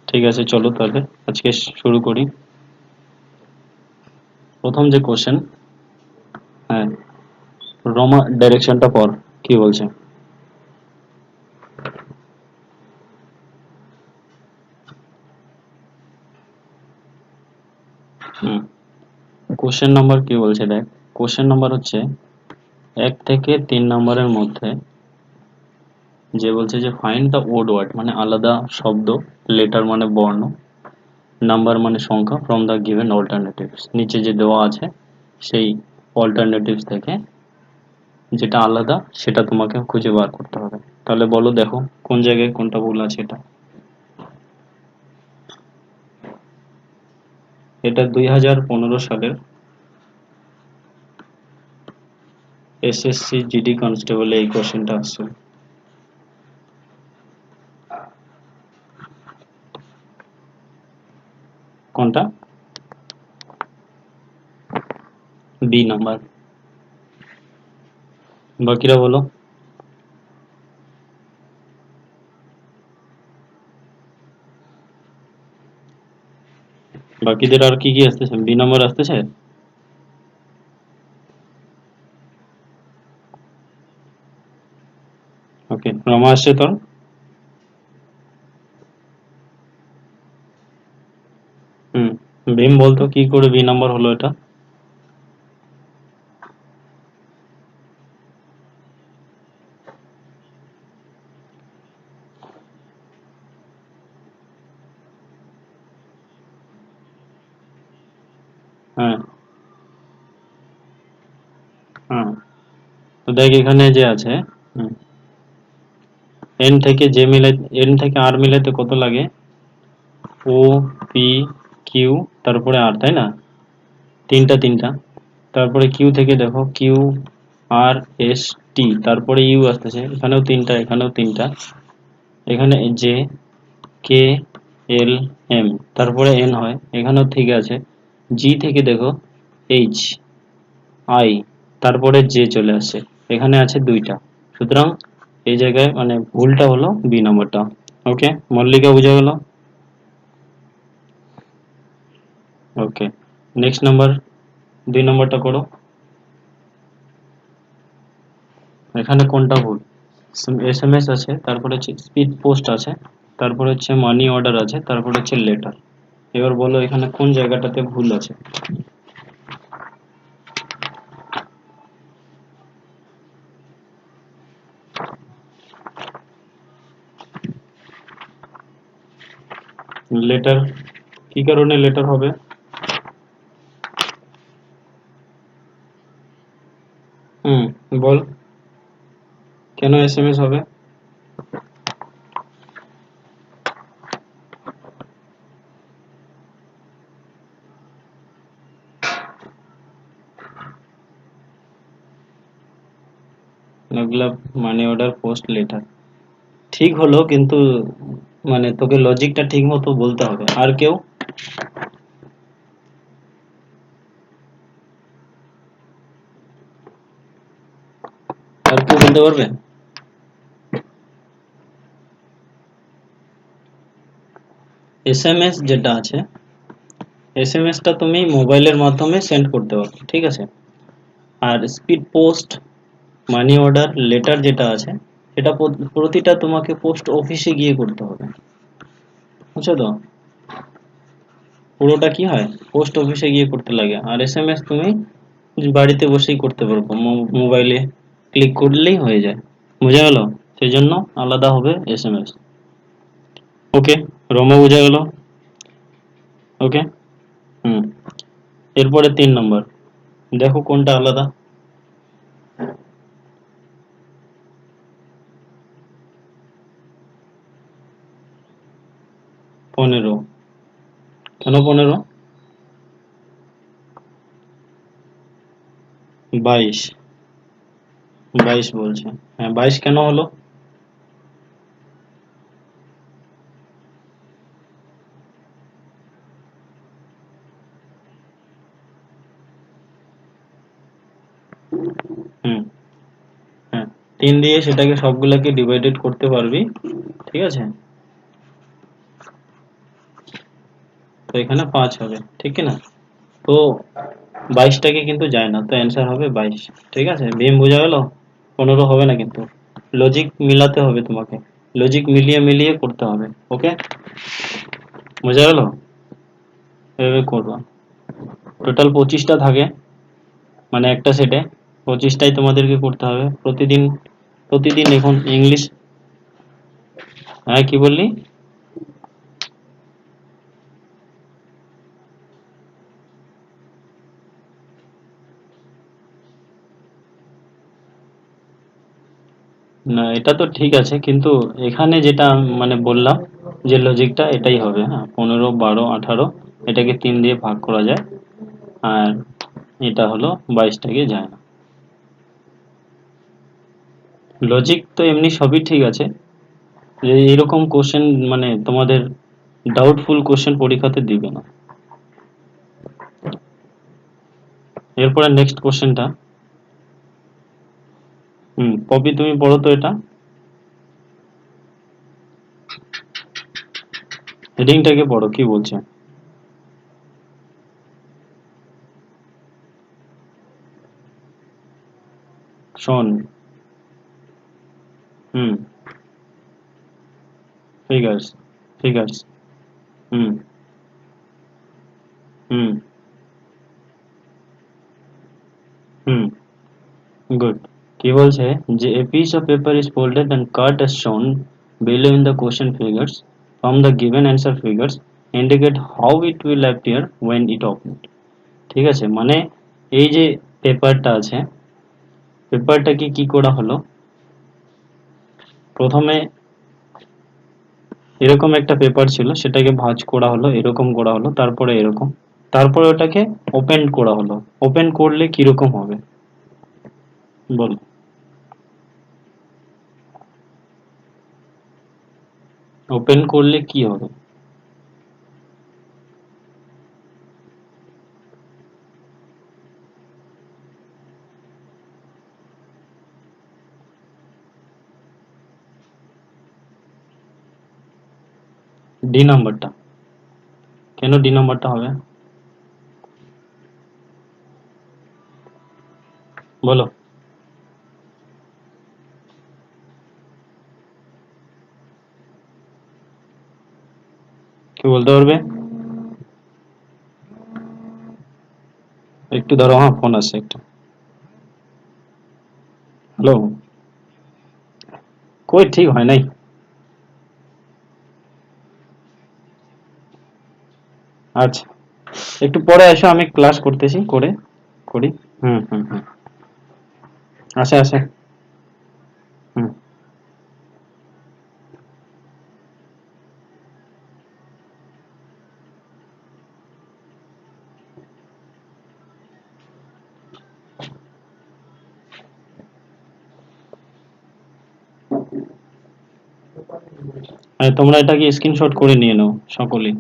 ঠিক আছে, চলো তাহলে আজকে শুরু করি। প্রথম যে কোশ্চেন, হ্যাঁ, রোমা ডাইরেকশনটা পর কি বলছে। হুম, কোশ্চেন নাম্বার কি বলছে দেখ। কোশ্চেন নাম্বার হচ্ছে 1 থেকে 3 নম্বরের মধ্যে যে বলছে যে ফাইন্ড দ্য ওড ওয়ার্ড, মানে আলাদা শব্দ, লেটার মানে বর্ণ, নাম্বার মানে সংখ্যা, ফ্রম দ্য গিভেন অল্টারনেটিভস, নিচে যে দেওয়া আছে সেই অল্টারনেটিভস থেকে যেটা আলাদা সেটা তোমাকে খুঁজে বার করতে হবে। তাহলে বলো, দেখো কোন জায়গায় কোনটা ভুল আছে। এটা 2015 সালের এসএসসি জিডি কনস্টেবলে এই কোশ্চেনটা আসছে। কোনটা? B number. বাকিরা বলো। বাকিদের আর কি কি আসতেছে? বি নাম্বার আসতেছে। ওকে, রমা আসছে তোর। হুম, ভীম বলতো কি করে বি নাম্বার হলো এটা। হ্যাঁ, হ্যাঁ, তো দেখ এখানে যে আছে, এন থেকে যে মিলাই, এন থেকে আর মিলাইতে কত লাগে? ও, পি, কিউ, তারপরে আর, তাই না? তিনটা তিনটা। তারপরে কিউ থেকে দেখো, কিউ, আর, এস, টি, তারপরে ইউ আসতেছে, এখানেও তিনটা, এখানেও তিনটা, এখানে জে, কে, এল, এম, তারপরে এন হয়, এখানেও ঠিক আছে। জি থেকে দেখো, এইচ, আই, তারপরে জে চলে আসছে, এখানে আছে দুইটা। সুতরাং এই জায়গায় মানে ভুলটা হলো বি নম্বরটা। ওকে, মল্লিকা বুঝা গেল। ওকে, নেক্সট নাম্বার, 2 নম্বরটা করো। এখানে কোনটা ভুল? এস এম এস আছে, তারপরে হচ্ছে স্পিড পোস্ট আছে, তারপরে হচ্ছে মানি অর্ডার আছে, তারপরে হচ্ছে লেটার। এবার বলো এখানে কোন জায়গাটাতে ভুল আছে। লেটার, কি কারণে লেটার হবে? হুম, বল, কেন এস এম এস হবে? ওগুলা মানি অর্ডার পোস্ট লেটার ঠিক হলো, কিন্তু মানে তোকে লজিকটা ঠিক মতো বলতে হবে। আর কেউ? আর কেউ বলতে পারবে? এস এম এস যেটা আছে, এস এম এস টা তুমি মোবাইলের মাধ্যমে সেন্ড করতে পারো, ঠিক আছে। আর speed post, money order, letter যেটা আছে, সেটা প্রতিটা তোমাকে পোস্ট অফিসে গিয়ে করতে হবে, বুঝছো তো? পুরোটা কি হয়, পোস্ট অফিসে গিয়ে করতে লাগে। আর এস এম এস তুমি বাড়িতে বসেই করতে পারবো, মোবাইলে ক্লিক করলেই হয়ে যায়। বোঝা গেল? সেই জন্য আলাদা হবে এস এম এস। ওকে, রোমা বোঝা গেল। ওকে, হুম, এরপরে 3 নম্বর, দেখো কোনটা আলাদা। 15, কেন 15? 22, 22 বলছে। হ্যাঁ, 22 কেন হলো? হুম, হ্যাঁ, 3 দিয়ে সেটাকে সবগুলাকে ডিভাইডেড করতে পারবি, ঠিক আছে। তো এখানে 5 হবে, ঠিক কি না? তো 22টাকে কিন্তু যায় না, তো অ্যান্সার হবে 22। ঠিক আছে, ভীম বোঝা গেল? 15 হবে না কিন্তু, লজিক মিলাতে হবে তোমাকে, লজিক মিলিয়ে মিলিয়ে করতে হবে। ওকে, বোঝা গেল? এভাবে করবা। টোটাল 25টা থাকে, মানে একটা সেটে 25টাই তোমাদেরকে করতে হবে প্রতিদিন। প্রতিদিন এখন ইংলিশ, হ্যাঁ কি বললি? না এটা তো ঠিক আছে, কিন্তু এখানে যেটা মানে বললাম যে লজিকটা এটাই হবে। হ্যাঁ, 15, 12, 18 এটাকে 3 দিয়ে ভাগ করা যায়, আর এটা হলো 22টাকে যায় না। লজিক তো এমনি সবই ঠিক আছে, যে এরকম কোশ্চেন মানে তোমাদের ডাউটফুল কোশ্চেন পরীক্ষাতে দিবে না। এরপরে নেক্সট কোশ্চেনটা, পপি তুমি পড়ো তো এটা, হেডিংটাকে পড়ো কি বলছে। শোন, হুম, ফিগার্স, ফিগার্স, হুম, হুম, হুম, গুড। কি বলছে যে a piece of paper is folded and cut as shown below in the question figures. From the given answer figures indicate how it will appear when it opened. ঠিক আছে, মানে এই যে পেপারটা আছে, পেপারটাকে কি করা হলো, প্রথমে এরকম একটা পেপার ছিল, সেটাকে ভাঁজ করা হলো, এরকম করা হলো, তারপরে এরকম, তারপরে ওটাকে ওপেন করা হলো। ওপেন করলে কিরকম হবে বল? ওপেন করলে কি হবে? ডি নাম্বারটা। কেন ডি নাম্বারটা হবে বলো? কি বলতে পারবে? একটু ধরো, হ্যাঁ ফোন আসছে একটু। হ্যালো, কই ঠিক হয় নাই। আচ্ছা, একটু পরে এসো, আমি ক্লাস করতেছি, করে করি। হুম, হুম, হুম, আসে আসে, হুম। আর তোমরা এটাকে স্ক্রিনশট করে নিয়ে নাও সকলেই,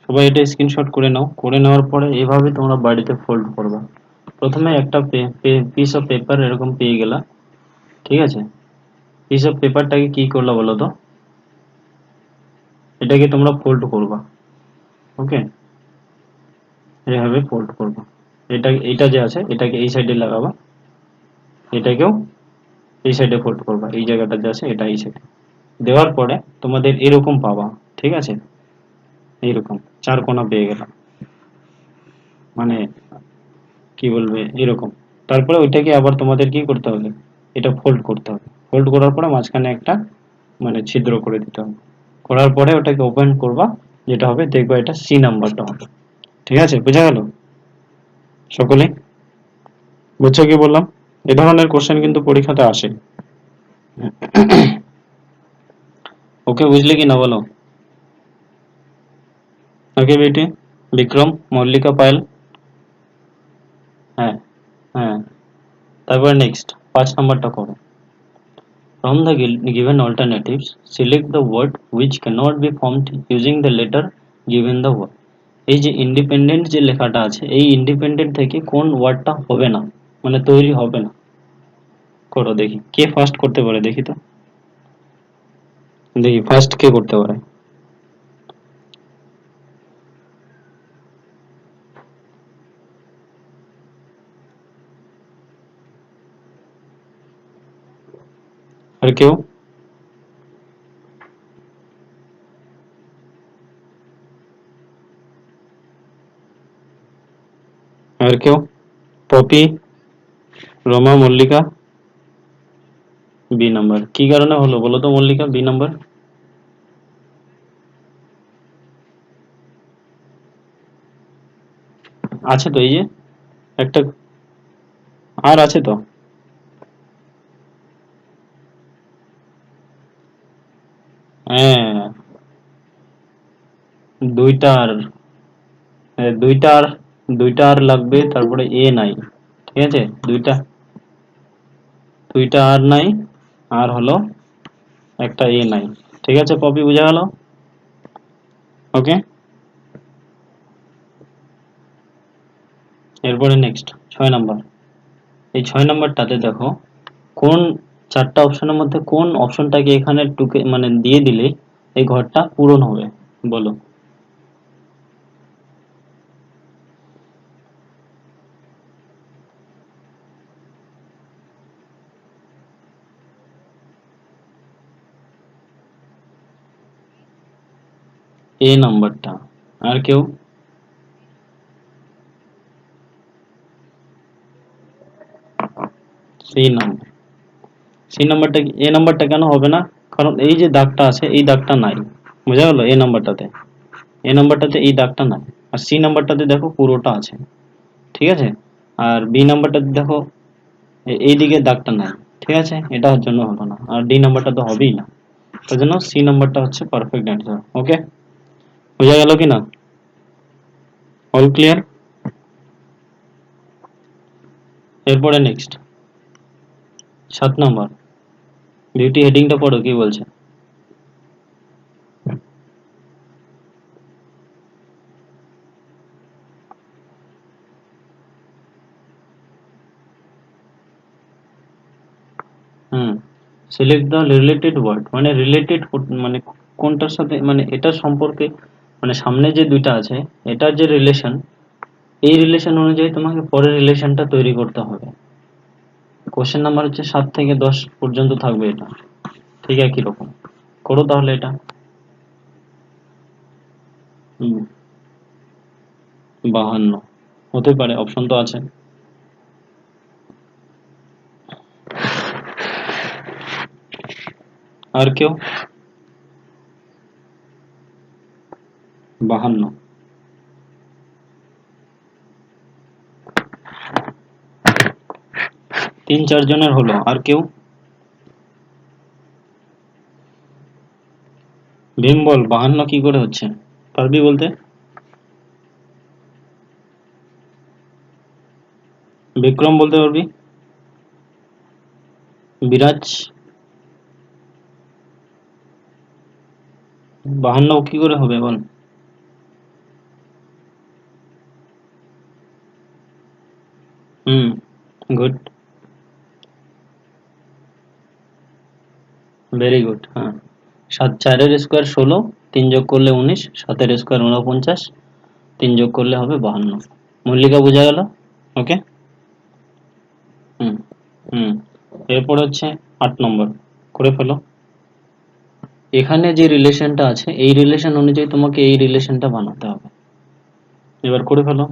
সবাই এটা স্ক্রিনশট করে নাও, করে নেওয়ার পরে এভাবে তোমরা বাড়িতে ফোল্ড করবা। প্রথমে একটা পিস অফ পেপার এরকম পেয়ে গেলা, ঠিক আছে? পিস অফ পেপারটাকে কি করলা বলো তো, এটাকে তোমরা ফোল্ড করবা। ওকে, এইভাবে ফোল্ড করবা। এটা এইটা যে আছে এটাকে এই সাইডে লাগাবা, এটাকেও এই সাইডে ফোল্ড করবা, এই জায়গাটা যে আছে এটা এই সাইডে দেওয়ার পরে তোমাদের এরকম পাবা। ঠিক আছে, এইরকম চার কোণা পেয়ে গেলাম, মানে কি বলবে এরকম। তারপরে ওইটাকে আবার তোমাদের কি করতে হবে, এটা ফোল্ড করতে হবে। ফোল্ড করার পরে মাঝখানে একটা মানে ছিদ্র করে দিতে হবে। করার পরে ওটাকে ওপেন করবা, যেটা হবে দেখবা এটা সি নাম্বারটা হবে। ঠিক আছে, বোঝা গেল সকলে? বুঝছো কি বললাম? এ ধরনের কোশ্চেন কিন্তু পরীক্ষাতে আসে। ওকে, বুঝলে কি না বলো? ওকে বেটি, বিক্রম, মল্লিকা, পায়েল, হ্যাঁ, হ্যাঁ, তারপরে নেক্সট 5 নাম্বারটা করো। From the given alternatives, select the word which cannot be formed using the letter given the word. এই যে ইন্ডিপেন্ডেন্ট যে লেখাটা আছে, এই ইন্ডিপেন্ডেন্ট থেকে কোন ওয়ার্ডটা হবে না, মানে তৈরি হবে না, করো দেখি কে ফার্স্ট করতে পারে, দেখি তো, দেখি ফার্স্ট কে করতে পারে। আর কেউ? আর কেউ? পপি, রমা, মল্লিকা? B number. কি কারণে হলো বলো তো মল্লিকা বি নাম্বার? আছে তো, এই যে একটা আর আছে তো। হ্যাঁ, দুইটা আর, হ্যাঁ, দুইটা আর লাগবে, তারপরে এ নাই। ঠিক আছে, দুইটা দুইটা আর নাই, আর হলো একটা এ নাই। ঠিক আছে পপি, বোঝা গেল? ওকে। এরপরে নেক্সট 6 নাম্বার। এই 6 নাম্বারটাতে দেখো, কোন চারটা অপশনের মধ্যে কোন অপশনটাকে এখানে টুকে মানে দিয়ে দিলে এই ঘরটা পূরণ হবে, বলো। এ নাম্বারটা। আর কেউ? C number. সি নাম্বারটা এ নাম্বারটা কেন হবে না? কারণ এই যে দাগটা আছে এই দাগটা নাই, বোঝা গেল? এ নাম্বারটাতে এই দাগটা নাই। আর সি নাম্বারটাতে দেখো পুরোটা আছে। ঠিক আছে। আর বি নাম্বারটাতে দেখো এই দিকে দাগটা নাই। ঠিক আছে, এটার জন্য হলো না। আর ডি নাম্বারটা তো হবেই না। তার জন্য সি নাম্বারটা হচ্ছে পারফেক্ট অ্যান্সার। ওকে, বোঝা গেল কি না? All clear? এরপরে নেক্সট 7 নাম্বার। বিউটি হেডিংটা পড়ো, কি বলছে? হুম, সিলেক্ট দ্য রিলেটেড ওয়ার্ড, মানে রিলেটেড মানে কোনটার সাথে, মানে এটার সম্পর্কে, মানে সামনে যে দুইটা আছে এটার যে রিলেশন, এই রিলেশন অনুযায়ী তোমাকে পরের রিলেশনটা তৈরি করতে হবে। কোশ্চেন নাম্বার হচ্ছে 7 থেকে 10 পর্যন্ত থাকবে এটা। ঠিক একই রকম। করো তাহলে এটা। হুম, 52 হতে পারে, অপশন তো আছে। আর কেউ? 52। 3-4 জনের হলো। আর কেউ? ভীম বল, 52 কি করে হচ্ছে? পারবি বলতে? বিক্রম বলতে পারবি? বিরাজ? 52 কি করে হবে বল? হুম, গুড, ভেরি গুড। হ্যাঁ, 4-এর স্কোয়ার 16, 3 যোগ করলে 19, 7-এর স্কোয়ার 49, 3 যোগ করলে হবে 52। মল্লিকা, বোঝা গেল? ওকে। হুম হুম। এরপর হচ্ছে 8 নম্বর, করে ফেলো। এখানে যে রিলেশনটা আছে এই রিলেশন অনুযায়ী তোমাকে এই রিলেশনটা বানাতে হবে। এবার করে ফেলো।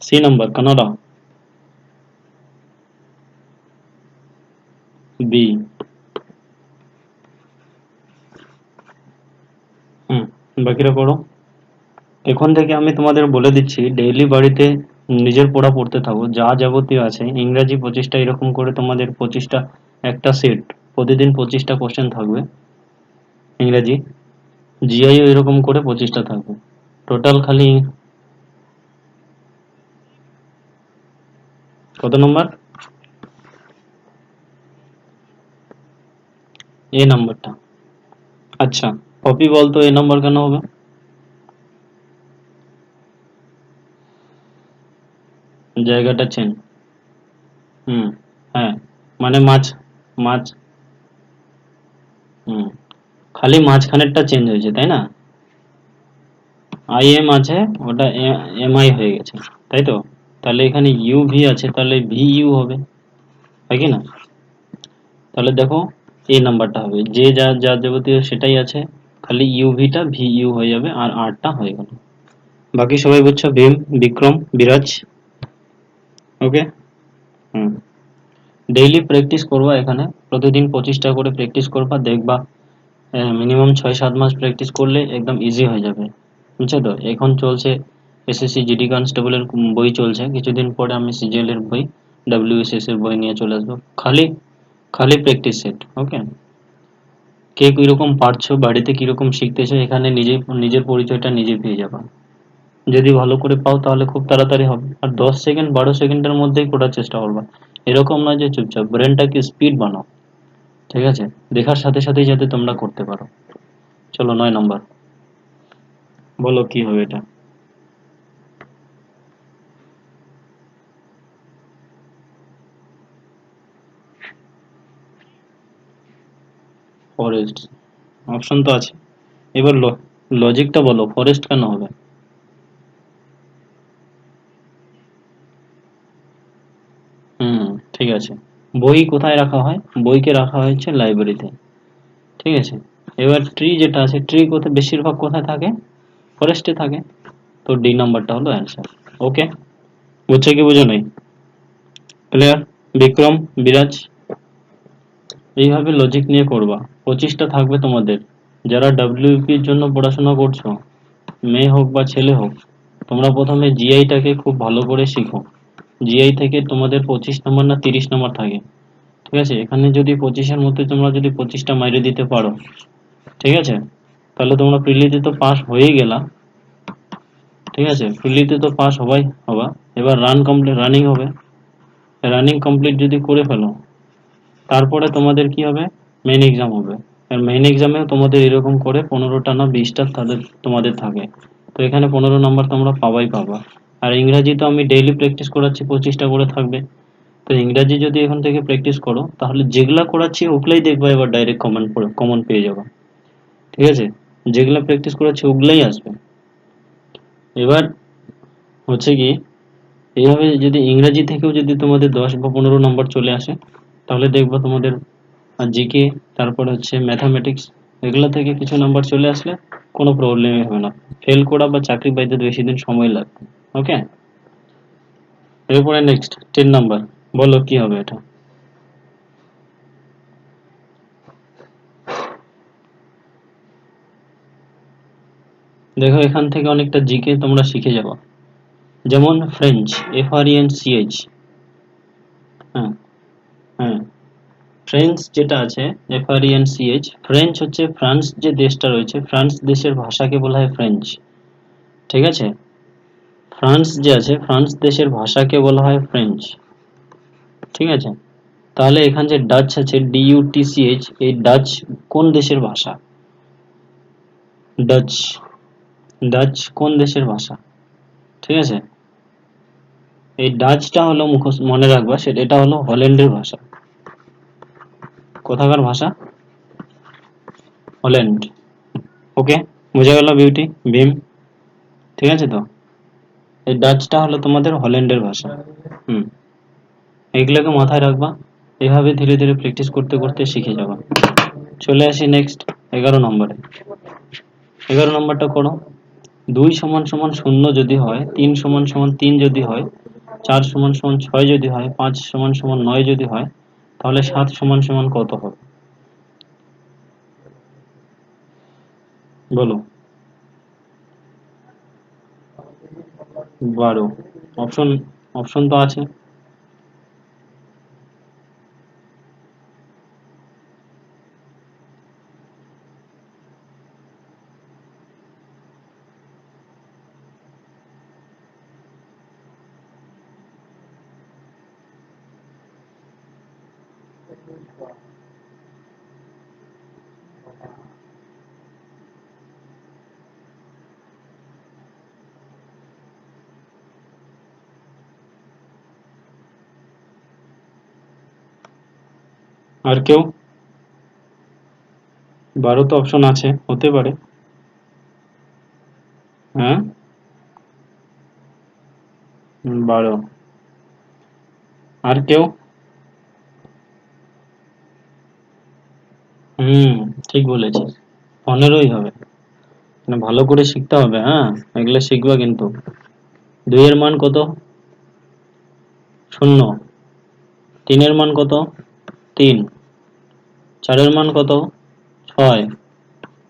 C number, Canada. বি। হুম, বাকিরা পড়ো। এখন থেকে আমি তোমাদের বলে দিচ্ছি, ডেইলি বাড়িতে নিজের পড়া পড়তে থাকো, যা যাবতীয় আছে। ইংরাজি 25টা, এরকম করে তোমাদের 25টা একটা সেট, প্রতিদিন 25টা কোশ্চেন থাকবে ইংরাজি। জিআইও এরকম করে 25টা থাকবে। টোটাল খালি কত নম্বর? এ নাম্বারটা। আচ্ছা, কপি বলতো এ নাম্বার কেন হবে? জায়গাটা চেঞ্জ। হুম, হ্যাঁ, মানে মাঝ মাঝ হুম, খালি মাঝখানেরটা চেঞ্জ হয়েছে, তাই না? আই এম আছে, ওটা এম আই হয়ে গেছে, তাই তো? তাহলে এখানে ইউ ভি আছে, তাহলে ভি ইউ হবে, তাই কি না? তাহলে দেখো এই নাম্বারটা হবে, যে যা যা যাবতীয় সেটাই আছে, খালি ইউ ভিটা ভি ইউ হয়ে যাবে আর আরটা হয়ে গেল। বাকি সবাই বুঝছো? ভীম, বিক্রম, বিরাজ। ওকে। হুম। ডেইলি প্র্যাকটিস করবা, এখানে প্রতিদিন 25টা করে প্র্যাকটিস করবা, দেখবা মিনিমাম 6-7 মাস প্র্যাকটিস করলে একদম ইজি হয়ে যাবে, বুঝছো তো? এখন চলছে এসএসসি জিডি কনস্টেবলের বই চলছে, কিছুদিন পরে আমি সিজিএল এর বই, ডাব্লিউএসএস এর বই নিয়ে চলে আসবো, খালি খালি প্র্যাকটিস সেট। ওকে। কে কিরকম পারছো, বাড়িতে কিরকম শিখতেছো, এখানে নিজে নিজের পরিচয়টা নিজে পেয়ে যাবা। যদি ভালো করে পাও তাহলে খুব তাড়াতাড়ি হবে, আর 10 সেকেন্ড 12 সেকেন্ডের মধ্যেই করার চেষ্টা করবা। এরকম নয় যে চুপচাপ, ব্রেনটাকে স্পিড বানাও, ঠিক আছে? দেখার সাথে সাথেই যাতে তোমরা করতে পারো। চলো 9 নম্বর, বলো কি হবে এটা? ফরেস্ট, অপশন তো আছে। এবার লজিকটা বলো, ফরেস্ট কেন হবে? হুম, ঠিক আছে। বই কোথায় রাখা হয়? বইকে রাখা হয়েছে লাইব্রেরিতে, ঠিক আছে। এবার ট্রি যেটা আছে, ট্রি কোথায় বেশিরভাগ কোথায় থাকে? ফরেস্টে থাকে। তো ডি নাম্বারটা হলো অ্যান্সার। ওকে। বুঝছো কি বুঝো নাই? ক্লিয়ার? বিক্রম, বিরাজ, এইভাবে লজিক নিয়ে করবা। 25টা থাকবে তোমাদের। যারা ডাব্লিউপির জন্য পড়াশোনা করছো, মেয়ে হোক বা ছেলে হোক, তোমরা প্রথমে জিআইটাকে খুব ভালো করে শিখো। জিআই থেকে তোমাদের 25 নম্বর না 30 নম্বর থাকে, ঠিক আছে? এখানে যদি 25-এর মধ্যে তোমরা যদি 25টা মাইরে দিতে পারো, ঠিক আছে, তাহলে তোমরা প্রিলিতে তো পাস হয়েই গেলা, ঠিক আছে? প্রিলিতে তো পাস হবাই হবা। এবার রানিং হবে। রানিং কমপ্লিট যদি করে ফেলো, তারপরে তোমাদের কি হবে? মেইন এক্সাম হবে। আর মেইন এক্সামেও তোমাদের এরকম করে 15টা না 20টা তাদের তোমাদের থাকে। তো এখানে 15 নম্বর তোমরা পাবাই পাবা। আর ইংরাজি তো আমি ডেইলি প্র্যাকটিস করাচ্ছি, 25টা করে থাকবে। তো ইংরাজি যদি এখন থেকে প্র্যাকটিস করো, তাহলে যেগুলা করাচ্ছি ওগুলাই দেখবা এবার ডাইরেক্ট কমন পেয়ে যাবা, ঠিক আছে? যেগুলা প্র্যাকটিস করাচ্ছি ওগুলাই আসবে। এবার হচ্ছে কি, এইভাবে যদি ইংরাজি থেকেও যদি তোমাদের 10 বা 15 নম্বর চলে আসে, তাহলে দেখবা তোমাদের জিকে, তারপর হচ্ছে ম্যাথামেটিক্স, এগুলা থেকে কিছু নাম্বার চলে আসলে কোনো প্রবলেমই হবে না। ফেল করা বা চাকরি পাইতে বেশি দিন সময় লাগবে। ওকে। এরপরে নেক্সট 10 নাম্বার, বলো কি হবে এটা? দেখো এখান থেকে অনেকটা জিকে তোমরা শিখে যাবে। যেমন ফ্রেঞ্চ, FRENCH। হ্যাঁ, হ্যাঁ। ফ্রেঞ্চ যেটা আছে, FRENCH, ফ্রেঞ্চ হচ্ছে ফ্রান্স যে দেশটা রয়েছে, ফ্রান্স দেশের ভাষাকে বলা হয় ফ্রেঞ্চ, ঠিক আছে? ফ্রান্স যে আছে, ফ্রান্স দেশের ভাষাকে বলা হয় ফ্রেঞ্চ, ঠিক আছে? তাহলে এখানে যে ডাচ আছে, DUTCH, এই ডাচ কোন দেশের ভাষা? ডাচ, ডাচ কোন দেশের ভাষা, ঠিক আছে? এই ডাচটা হলো মনে রাখবা, সেটা এটা হলো হল্যান্ডের ভাষা। কোথাকার ভাষা? হল্যান্ড। ওকে, বোঝা গেল বিউটি, ভীম, ঠিক আছে তো? এই ডাচটা হলো তোমাদের হল্যান্ডের ভাষা। হুম, এগুলোকে মাথায় রাখবা। এভাবে ধীরে ধীরে প্র্যাকটিস করতে করতে শিখে যাবা। চলে আসি নেক্সট 11 নম্বরে। 11 নম্বরটা করো। 2 = 0 যদি হয়, 3 = 3 যদি হয়, 4 = 6 যদি হয়, 5 = 9 যদি হয়, তাহলে 7 = কত হবে? বলো। 12। অপশন, অপশন তো আছে। আর কেউ? 12 তো অপশন আছে, হতে পারে। হ্যাঁ, 12। আর কেউ? ঠিক বলেছিস, 15ই হবে। মানে ভালো করে শিখতে হবে, হ্যাঁ, এগুলো শিখবা কিন্তু। 2 এর মান কত? 0। 3 এর মান কত? 3। 4 এর মান কত? 6।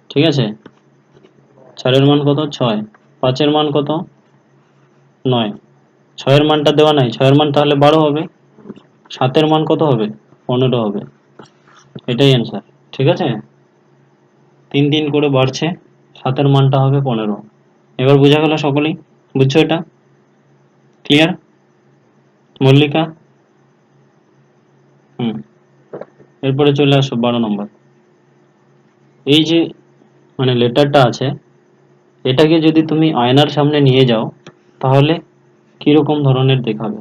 ঠিক আছে, 4 এর মান কত? 6। 5 এর মান কত? 9। 6 এর মানটা দেওয়া নাই, 6 এর মান তাহলে 12 হবে। 7 এর মান কত হবে? 15 হবে। এটাই অ্যান্সার। ঠিক আছে, 3 3 করে বাড়ছে, 7 এর মানটা হবে 15। এবার বোঝা গেল সকলেই? বুঝছো এটা? ক্লিয়ার? মল্লিকা? হুম। এরপরে চলে আসো 12 নম্বর। এই যে মানে লেটারটা আছে, এটাকে যদি তুমি আয়নার সামনে নিয়ে যাও তাহলে কিরকম ধরনের দেখাবে?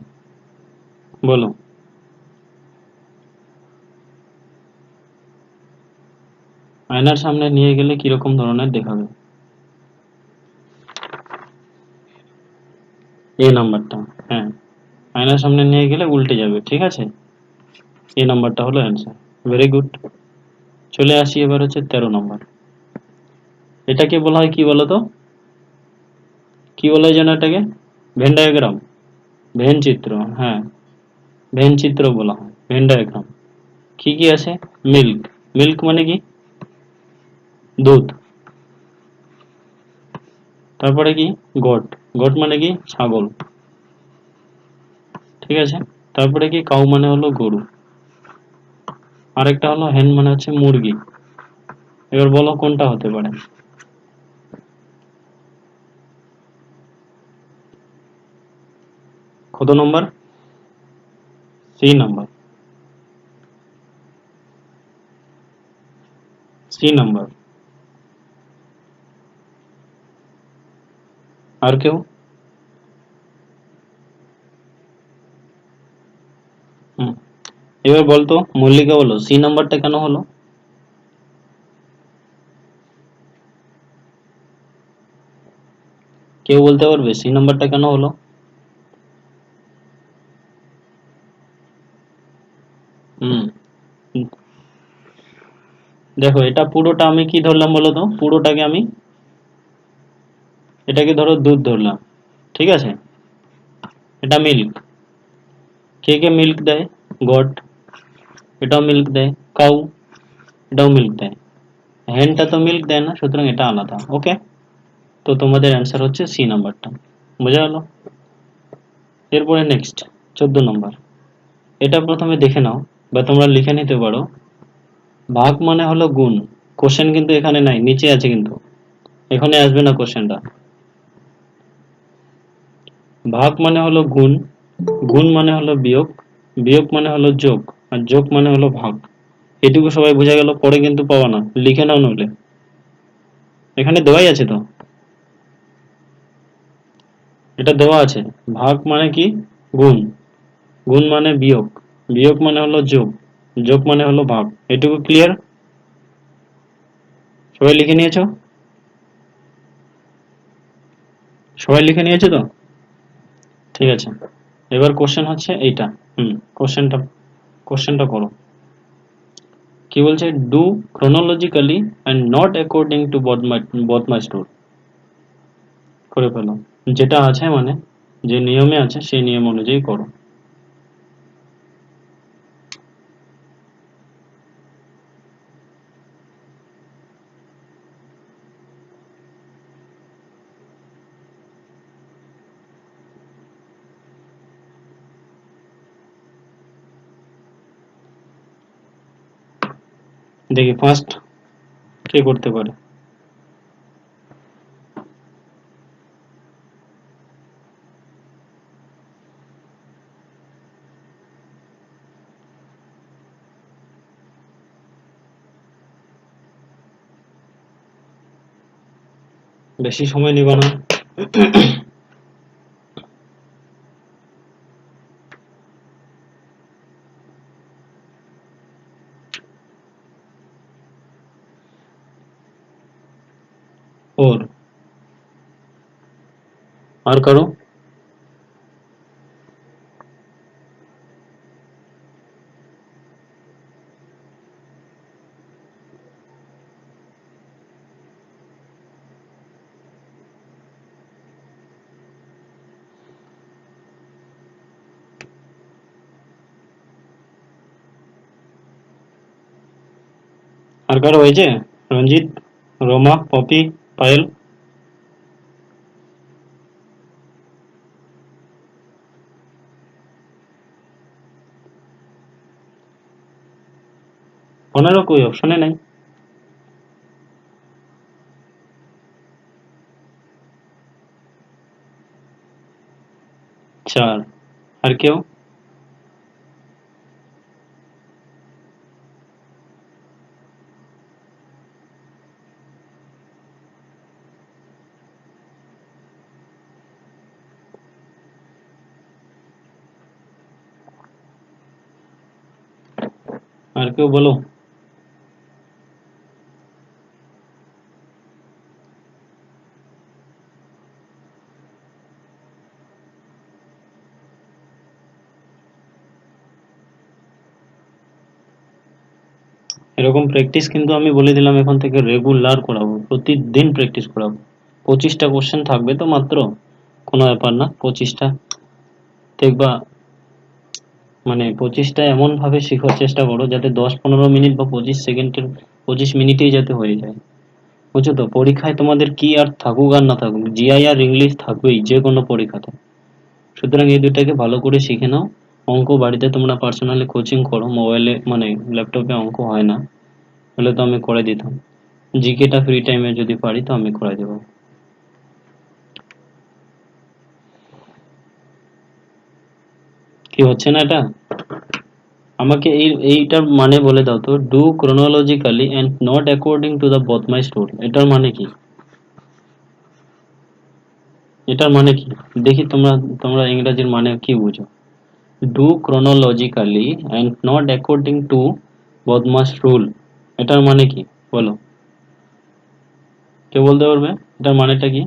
বলো। আয়নার সামনে নিয়ে গেলে কিরকম ধরনের দেখাবে? এই নাম্বারটা, হ্যাঁ, আয়নার সামনে নিয়ে গেলে উল্টে যাবে। ঠিক আছে, এই নাম্বারটা হলো অ্যান্সার। Very good. চলে আসি এবার হচ্ছে 13 নম্বর। এটাকে বলা হয় কি বলতো? কি বলা হয় যেন এটাকে? ভেন ডায়াগ্রাম, ভেন চিত্র, হ্যাঁ, ভেন চিত্র বলা হয়, ভেন ডায়াগ্রাম। কি কি আছে? মিল্ক, মিল্ক মানে কি? দুধ। তারপরে কি? গোট, গোট মানে কি? ছাগল। ঠিক আছে, তারপরে কি? কাউ মানে হলো গরু। আরেকটা হলো হেন মানে হচ্ছে মুরগি। এবার বলো কোনটা হতে পারে? কত নম্বর? C number, C number. আর কেউ? হুম, এবার বলতো মল্লিকা, বলো সি নাম্বারটা কেন হলো? কেউ বলতে পারবে সি নাম্বারটা কেন হলো? হুম, দেখো এটা পুরোটা আমি কি ধরলাম বলো তো? পুরোটাকে আমি, এটাকে ধরো দুধ ধরলাম। ঠিক আছে, এটা মিল্ক। কে কে মিল্ক দেয়? গট, এটাও মিল্ক দেয়। কাউ, এটাও মিল্ক দেয়। হেনটা তো মিল্ক দেয় না, সুতরাং এটা আলাদা। ওকে, তো তোমাদের অ্যান্সার হচ্ছে সি নাম্বারটা। বোঝা গেল? এরপরে নেক্সট 14 নম্বর। এটা প্রথমে দেখে নাও বা তোমরা লিখে নিতে পারো। ভাগ মানে হলো গুণ। কোশ্চেন কিন্তু এখানে নাই, নিচে আছে কিন্তু, এখানে আসবে না কোশ্চেনটা। ভাগ মানে হলো গুণ, গুণ মানে হলো বিয়োগ, বিয়োগ মানে হলো যোগ, আর যোগ মানে হলো ভাগ। এটুকু সবাই বোঝা গেল? পরে কিন্তু পাবা না, লিখে নাও নইলে। এখানে দেওয়াই আছে তো, এটা দেওয়া আছে। ভাগ মানে কি? গুণ, গুণ মানে বিয়োগ, বিয়োগ মানে হলো যোগ, যোগ মানে হলো ভাগ। এটুকু ক্লিয়ার? সবাই লিখে নিয়েছো? সবাই লিখে নিয়েছো তো? ঠিক আছে, এবার কোশ্চেন হচ্ছে এইটা। কোশ্চেনটা, কোশ্চেনটা করো। কি বলছে? Do chronologically and not according to Bodmer's rule। করে ফেলো, যেটা আছে মানে যে নিয়মে আছে সেই নিয়ম অনুযায়ী করো। দেখি ফার্স্ট কে করতে পারে। বেশি সময় নিব না। ওর আর কারো? কার হয়েছে? রঞ্জিত, রোমা, পপি, পায়েল? পনেরো কই, অপশনে নাই। চার। আর কেউ? আর কেউ বলো। এরকম প্র্যাকটিস কিন্তু আমি বলে দিলাম এখন থেকে রেগুলার করাবো, প্রতিদিন প্র্যাকটিস করাবো। 25টা কোশ্চেন থাকবে তো মাত্র, কোনো ব্যাপার না। 25টা দেখবা, মানে 25টা এমন ভাবে শেখার চেষ্টা করো যাতে 10-15 মিনিট বা 25 সেকেন্ডের, 25 মিনিটেই যাতে হয়ে যায়। বুঝছো তো? পরীক্ষায় তোমাদের কি আর থাকুক আর না থাকুক, জিআই আর ইংলিশ থাকবেই যে কোনো পরীক্ষাতে। সুতরাং এই দুইটাকে ভালো করে শিখে নাও। অঙ্ক বাড়িতে তোমরা পার্সোনালি কোচিং করো, মোবাইলে মানে ল্যাপটপে অঙ্ক হয় না, হলে তো আমি করে দিতাম। জিকেটা ফ্রি টাইমে যদি পারি তো আমি করে দেবো। কি হচ্ছে না এটা? আমাকে এইটার মানে বলে দাও তো, do chronologically and not according to the BODMAS rule, এটার মানে কি? এটার মানে কি? দেখি তোমরা, তোমরা ইংরেজির মানে কি বুঝো? Do chronologically and not according to BODMAS rule, এটার মানে কি বলো? কেউ বলতে পারবে এটার মানেটা কি?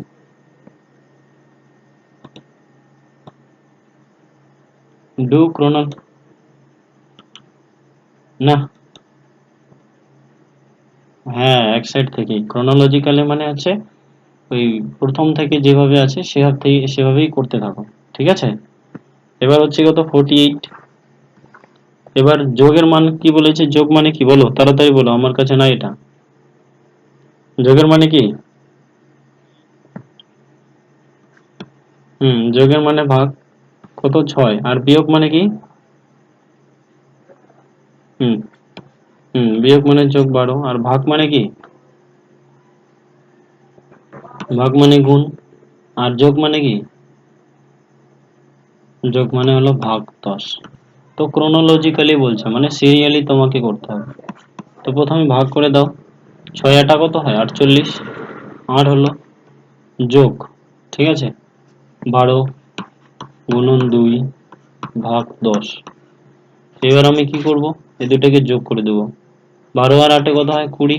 ডু ক্রোনো, না, হ্যাঁ এক সাইড থেকেই। ক্রোনোলজিক্যালি মানে হচ্ছে ওই প্রথম থেকে যেভাবে আছে সেভাবে থেকে সেভাবেই করতে থাকো, ঠিক আছে? এবার হচ্ছে কত, 48। এবার যোগের মান কি বলেছে? যোগ মানে কি বলো, তাড়াতাড়ি বলো, আমার কাছে না এটা। যোগের মানে কি? যোগের মানে ভাগ, কত 6। আর বিয়োগ মানে কি? হুম বিয়োগ মানে যোগ 12। আর ভাগ মানে কি? ভাগ মানে গুণ। আর যোগ মানে কি? যোগ মানে হলো ভাগ 10। তো ক্রোনোলজিক্যালি বলছে মানে সিরিয়ালি তোমাকে করতে হবে। তো প্রথমে ভাগ করে দাও। 6 আটা কত হয়? 48। আর হলো যোগ, ঠিক আছে? 12 গুণন 2 ভাগ 10। এবার আমি কি করব? এই দুটাকে যোগ করে দেব। 12 আর 8 কত হয়? 20।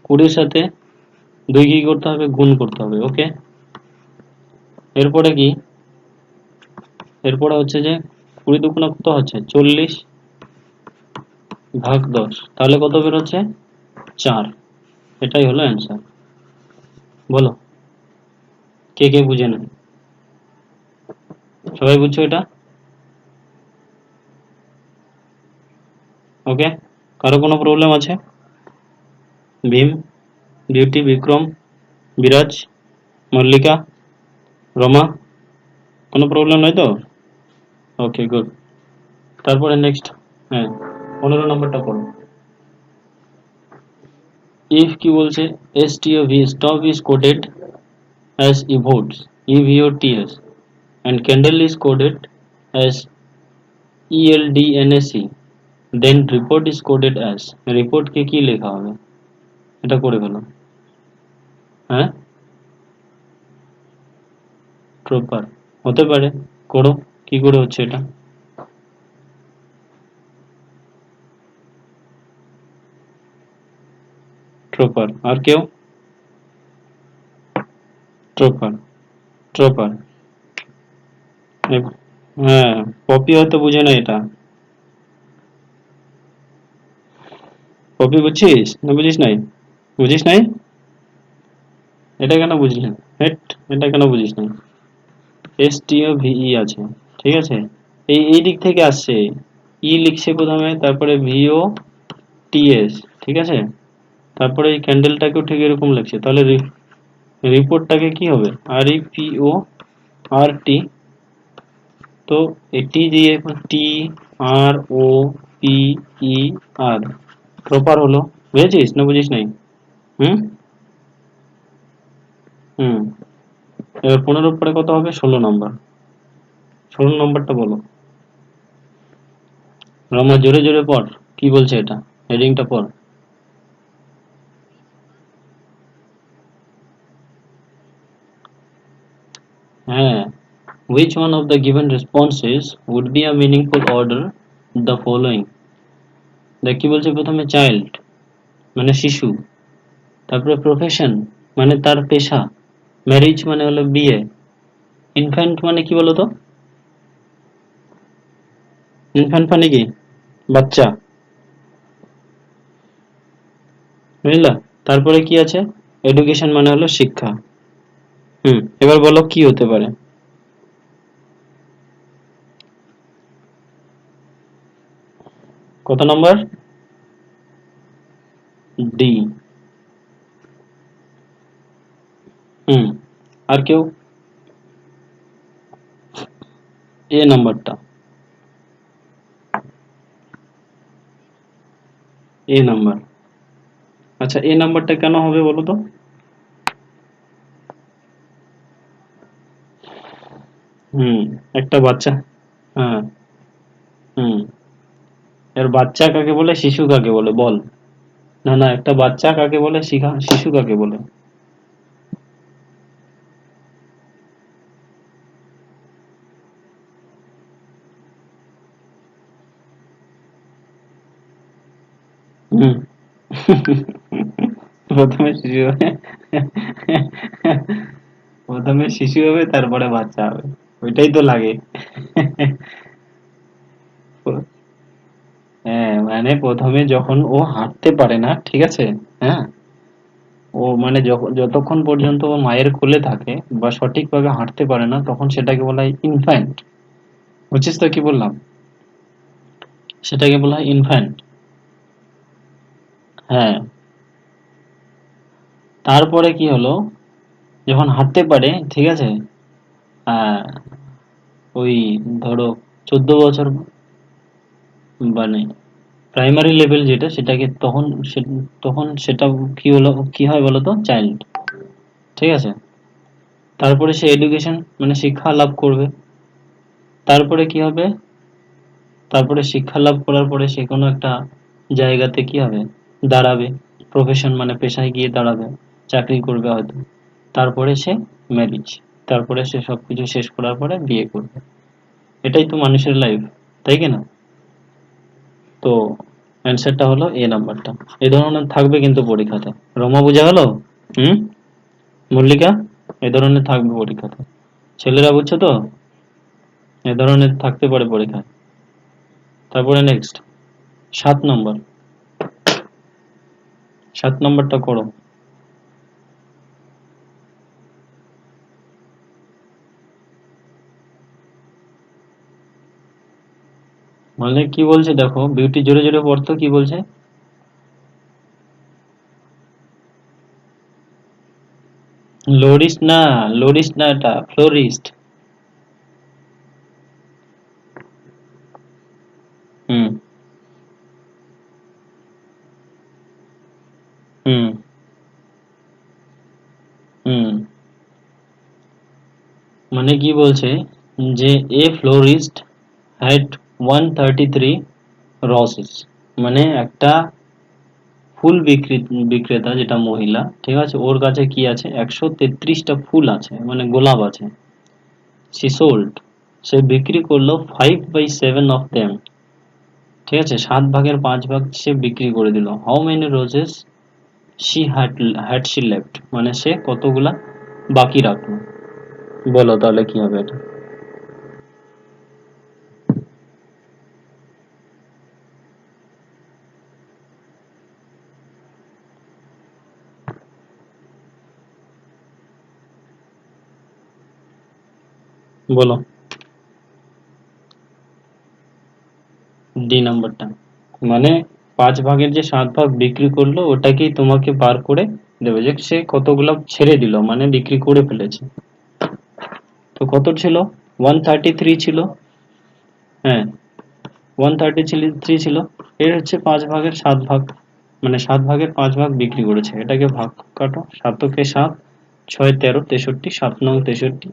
20-র সাথে 2 কি করতে হবে? গুণ করতে হবে। ওকে। এরপরে কি? এরপরে হচ্ছে যে 20 দুগুণে কত হচ্ছে? 40 ভাগ 10, তাহলে কত বেরোচ্ছে? 4। এটাই হলো অ্যান্সার। বলো, কে কে বুঝে না? সবাই বুঝছো এটা? ওকে। কারো কোনো প্রবলেম আছে? ভীম, বিউটি, বিক্রম, বিরাজ, মল্লিকা, রমা, কোনো প্রবলেম নাই তো? Okay good. তারপরে নেক্সট, হ্যাঁ 15 নম্বরটা পড়ো। ইফ কি বলছে? stov stop is coded as evodes evotts and candle is coded as eldnac, then report is coded as, report কে কি লেখা হবে? এটা করে ফেলো। হ্যাঁ, প্রপার হতে পারে, করো। কি করে হচ্ছে এটা? ট্রপার। আর কেউ? ট্রপার, ট্রপার। হ্যাঁ, পপি হয়তো বুঝে না এটা। পপি বুঝছিস না বুঝিস নাই? বুঝিস নাই? এটা কেন বুঝলি না? হেট, এটা কেন বুঝিস নাই? STOVE আছে, ঠিক আছে? এই দিক থেকে আসছে। ই লিখছে প্রথমে, তারপরে VOTS, ঠিক আছে, তারপরে এই ক্যান্ডেলটাকেও ঠিক এরকম লাগছে, তাহলে রিপোর্টটাকে কি হবে, REPORT, তো এটি দিয়ে TROPER প্রপার হলো, বুঝেছিস না বুঝিস নাই? হুম হুম এবার 15 পরে কত হবে, 16 নম্বর। 16 নম্বরটা বলো রমা, জোরে জোরে পড়, কি বলছে এটা, হেডিংটা পড়। হ্যাঁ, which one of the given responses would be a meaningful order the following? দেখ কি বলছে, প্রথমে চাইল্ড মানে শিশু, তারপরে প্রফেশন মানে তার পেশা, ম্যারিজ মানে হলো বিয়ে, ইনফ্যান্ট মানে কি বলতো, ইনফ্যান্ট মানে কি, বাচ্চা, বুঝলা? তারপরে কি আছে, এডুকেশন মানে হলো শিক্ষা। এবার বলো কি হতে পারে। কত নম্বর? ডি। হুম আর কেউ? এ নাম্বারটা, এ নাম্বার। আচ্ছা, এ নাম্বারটা কেন হবে বলো তো? হুম একটা বাচ্চা, হ্যাঁ, হুম এর বাচ্চা কাকে বলে, শিশু কাকে বলে বল? না না, একটা বাচ্চা কাকে বলে, শিশু কাকে বলে? হুম প্রথমে শিশু হবে, প্রথমে শিশু হবে তারপরে বাচ্চা হবে, ওইটাই তো লাগে। হ্যাঁ মানে প্রথমে যখন ও হাঁটতে পারে না, ঠিক আছে, হ্যাঁ, ও মানে যতক্ষণ পর্যন্ত ও মায়ের কোলে থাকে বা সঠিকভাবে হাঁটতে পারে না, তখন সেটাকে বলা হয় ইনফ্যান্ট। বুঝছিস তো কি বললাম? সেটাকে বলা হয় ইনফ্যান্ট। হ্যাঁ, তারপরে কি হলো, যখন হাঁটতে পারে, ঠিক আছে, আহ, ওই ধরো 14 বছর, মানে প্রাইমারি লেভেল যেটা, সেটাকে তখন তখন সেটা কি হলো, কি হয় বলতো, চাইল্ড, ঠিক আছে। তারপরে সে এডুকেশন মানে শিক্ষা লাভ করবে, তারপরে কি হবে, তারপরে শিক্ষা লাভ করার পরে সে কোনো একটা জায়গাতে কি হবে, দাঁড়াবে, প্রফেশন মানে পেশায় গিয়ে দাঁড়াবে, চাকরি করবে হয়তো, তারপরে সে ম্যারিজ, তারপরে সে সবকিছু শেষ করার পরে বিয়ে করবে। এটাই তো মানুষের লাইফ, তাই কি না? তো অ্যান্সারটা হলো এ নাম্বারটা। এই ধরনের থাকবে কিন্তু পরীক্ষাতে। রমা, বোঝা গেল? হুম মল্লিকা, এ ধরনের থাকবে পরীক্ষাতে, ছেলেরা বুঝছো তো, এ ধরনের থাকতে পারে পরীক্ষায়। তারপরে নেক্সট 7 নম্বর, 7 নম্বরটা করো। মানে কি বলছে দেখো, বিউটি জোরে জোরে পড়তো, কি বলছে? লোরিস্ট না, লোরিস্ট না, এটা ফ্লোরিস্ট। হুম হুম হুম মানে কি বলছে, যে এ ফ্লোরিস্ট হ্যাড 133 রসেস, মানে একটা ফুল বিক্রেতা যেটা মহিলা, ঠিক আছে, ওর কাছে কি আছে, 133টা ফুল আছে, মানে গোলাপ আছে। সি সোল্ড, সে বিক্রি করলো 5/7 অফ দেম, ঠিক আছে, 7/5 সে বিক্রি করে দিল। How many roses she had she left, মানে সে কতগুলা বাকি রাখলো, বলো তাহলে কি হবে এটা। বলো, ডি নাম্বারটা, মানে 5 ভাগের যে 7 ভাগ বিক্রি করলো ওটাকেই তোমাকে বার করে দেবে যে সে কতগুলো ছেড়ে দিল, মানে বিক্রি করে ফেলেছে। তো কত ছিল? 133 ছিল। হ্যাঁ, 133 ছিল। এর হচ্ছে 5 ভাগের 7 ভাগ, মানে 7 ভাগের 5 ভাগ বিক্রি করেছে। এটাকে ভাগ কাটো, 7 কে 7, 6 13 63, 7 নং 63,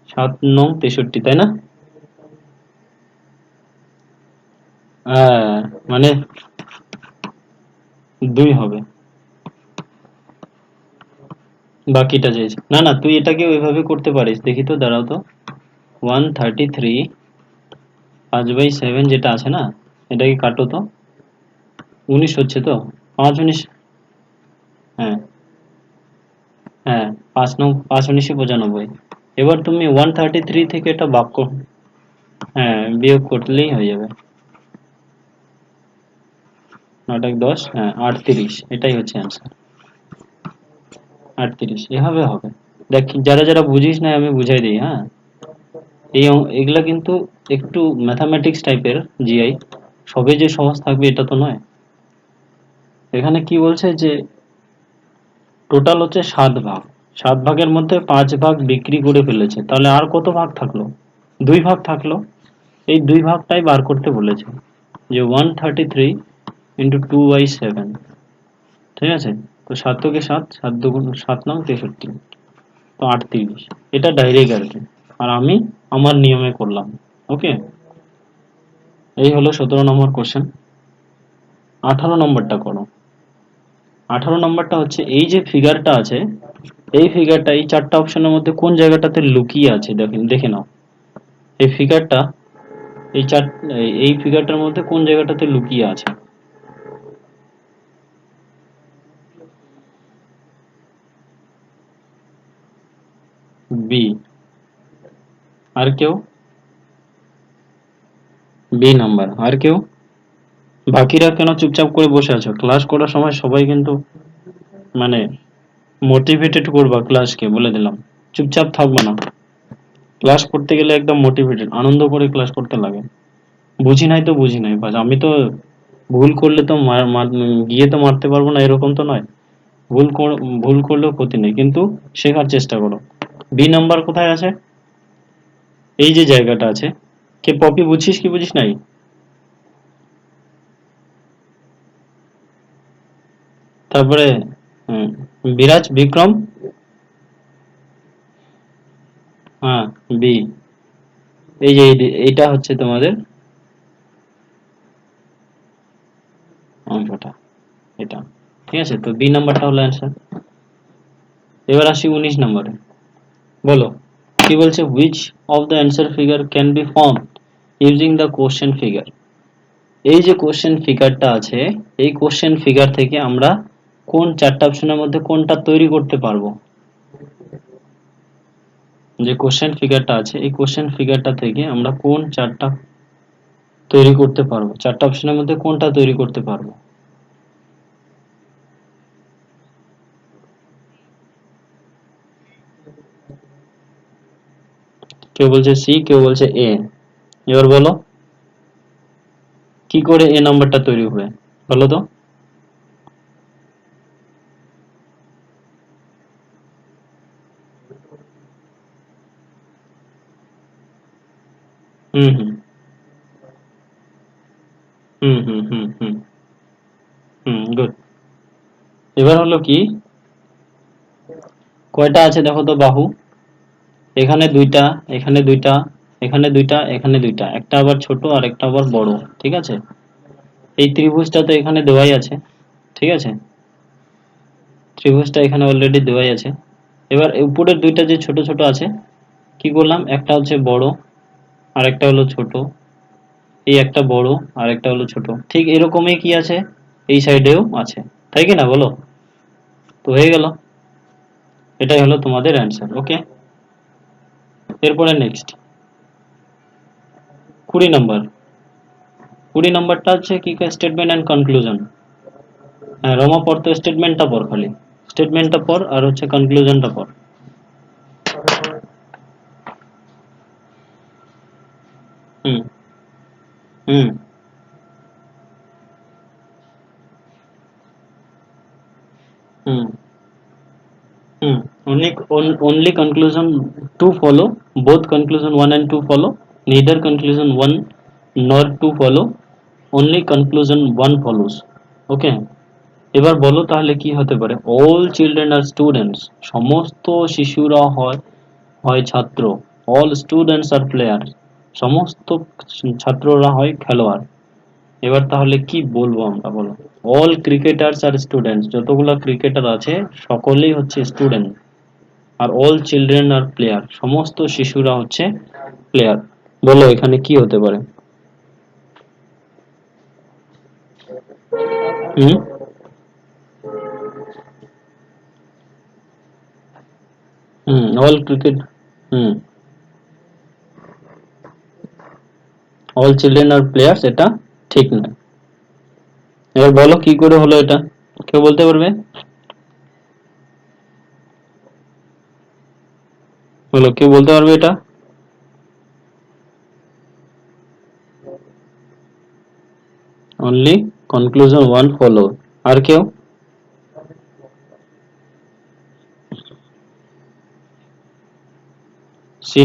7 নং 63, তাই না? হ্যাঁ, মানে 2 হবে বাকিটা চেয়েছে। না না, তুই এটাকে ওইভাবে করতে পারিস, দেখি তো, দাঁড়াও তো। 133 5/7 যেটা আছে না, এটাকে কাটো তো। 19 হচ্ছে তো, 5 19। হ্যাঁ হ্যাঁ, 5 9 5 19 95। এবার তুমি 133 থেকে এটা ভাগ করো। হ্যাঁ, বিয়োগ করলেই হয়ে যাবে। 9 10, হ্যাঁ 38, এটাই হচ্ছে অ্যান্সার। 38 এভাবে হবে। দেখ, যারা যারা বুঝিস না আমি বুঝাই দিই, হ্যাঁ। এগুলা কিন্তু একটু ম্যাথামেটিক্স টাইপের, জিআই। সবে যে সহজ থাকবে এটা তো নয়। এখানে কি বলছে যে টোটাল হচ্ছে 7 ভাগ, 7 ভাগের মধ্যে 5 ভাগ বিক্রি করে ফেলেছে, তাহলে আর কত ভাগ থাকলো? 2 ভাগ থাকলো। এই 2 ভাগটাই বার করতে বলেছে, যে 133 × 2/7, ঠিক আছে? তো 7 কে 7, 7 2 7 নং 63, তো 38। এটা ডাইরেক্ট আর কি, আর আমি আমার নিয়মে করলাম। ওকে, এই হলো 17 নম্বর কোশ্চেন। 18 নম্বরটা করো। 18 নম্বরটা হচ্ছে এই যে ফিগারটা আছে, এই ফিগারটা এই 4টা অপশনের মধ্যে কোন জায়গাটাতে লুকিয়ে আছে, দেখেন, দেখে নাও। এই ফিগারটা, এই চার এই ফিগারটার মধ্যে কোন জায়গাটাতে লুকিয়ে আছে? বি। আর কেউ? B number. আর কেউ? বাকিরা কেন চুপচাপ করে বসে আছো? ক্লাস করার সময় সবাই কিন্তু, মানে, মোটিভেটেড করবা ক্লাসকে, বলে দিলাম। চুপচাপ থাকবে না। ক্লাস করতে গেলে একদম মোটিভেটেড, আনন্দ করে ক্লাস করতে লাগে। বুঝি নাই তো বুঝি নাই, বাস। আমি তো ভুল করলে তো গিয়ে তো মারতে পারবো না, এরকম তো নয়। ভুল করলেও ক্ষতি নেই, কিন্তু শেখার চেষ্টা করো। বি নাম্বার কোথায় আছে? এই যে জায়গাটা আছে। কে পপি, বুঝছিস কি বুঝিস নাই? তারপরে হুম, বিরাজ, বিক্রম। হ্যাঁ, বি। এই যে এইটা হচ্ছে তোমাদের অংশটা, এটা। ঠিক আছে, তো বি নাম্বারটা হলো অ্যান্সার। এবার আসি 19 নম্বরে। বলো, কি বলছে? Which of the answer figure can be found using the question figure. এই যে কোশ্চেন ফিগারটা আছে, এই কোশ্চেন ফিগার থেকে আমরা কোন 4টা অপশনের মধ্যে কোনটা তৈরি করতে পারবো? যে কোশ্চেন ফিগারটা আছে, এই কোশ্চেন ফিগারটা থেকে আমরা কোন 4টা তৈরি করতে পারবো? 4টা অপশনের মধ্যে কোনটা তৈরি করতে পারবো? কেউ বলছে সি, কেউ বলছে এ। এবার বলো, কি করে এ নাম্বারটা তৈরি হবে, বলো তো। হুম হুম হুম হুম হুম হুম হুম, গুড। এবার হলো কি, কয়টা আছে দেখো তো বাহু। এখানে দুইটা, এখানে দুইটা, এখানে দুইটা, এখানে দুইটা, একটা আবার ছোট আর একটা আবার বড়। ঠিক আছে, এই ত্রিভুজটা তো এখানে দেওয়াই আছে। ঠিক আছে, ত্রিভুজটা এখানে অলরেডি দেওয়াই আছে। এবার উপরের দুইটা যে ছোট ছোট আছে, কি করলাম, একটা হচ্ছে বড় আর একটা হলো ছোট। এই একটা বড় আর একটা হলো ছোট, ঠিক এরকমই কি আছে, এই সাইডেও আছে। তাই কি না, বলো? তো হয়ে গেল, এটাই হলো তোমাদের অ্যান্সার। ওকে, এরপরে নেক্সট 20 নম্বর। 20 নম্বরটা হচ্ছে কি, স্টেটমেন্ট অ্যান্ড কনক্লুশন। হ্যাঁ, রমা পড় তো, স্টেটমেন্টটা পড় খালি। স্টেটমেন্টটা পড় আর হচ্ছে কনক্লুশনটা পড়। হুম হুম only conclusion 2 follow, both conclusion 1 and 2 follow, neither conclusion 1 nor 2 follow, only conclusion 1 follows. Okay, এবার বলো তাহলে কি হতে পারে? all children are students, সমস্ত শিশুরা হয় হয় ছাত্র, all students are players, সমস্ত ছাত্ররা হয় খেলোয়াড়। এবার তাহলে কি বলবো আমরা, বলো? all cricketers are students, যতগুলা ক্রিকেটার আছে সকলেই হচ্ছে স্টুডেন্ট। আর all children are player, সমস্ত শিশুরা হচ্ছে প্লেয়ার। বলো এখানে কি হতে পারে? হুম all cricket, hmm all children are players, এটা ঠিক না। এবার বলো কি করে হলো এটা, কেউ বলতে পারবে? বলো, কেউ বলতে পারবে এটা? only conclusion one follow, আর কেউ? সি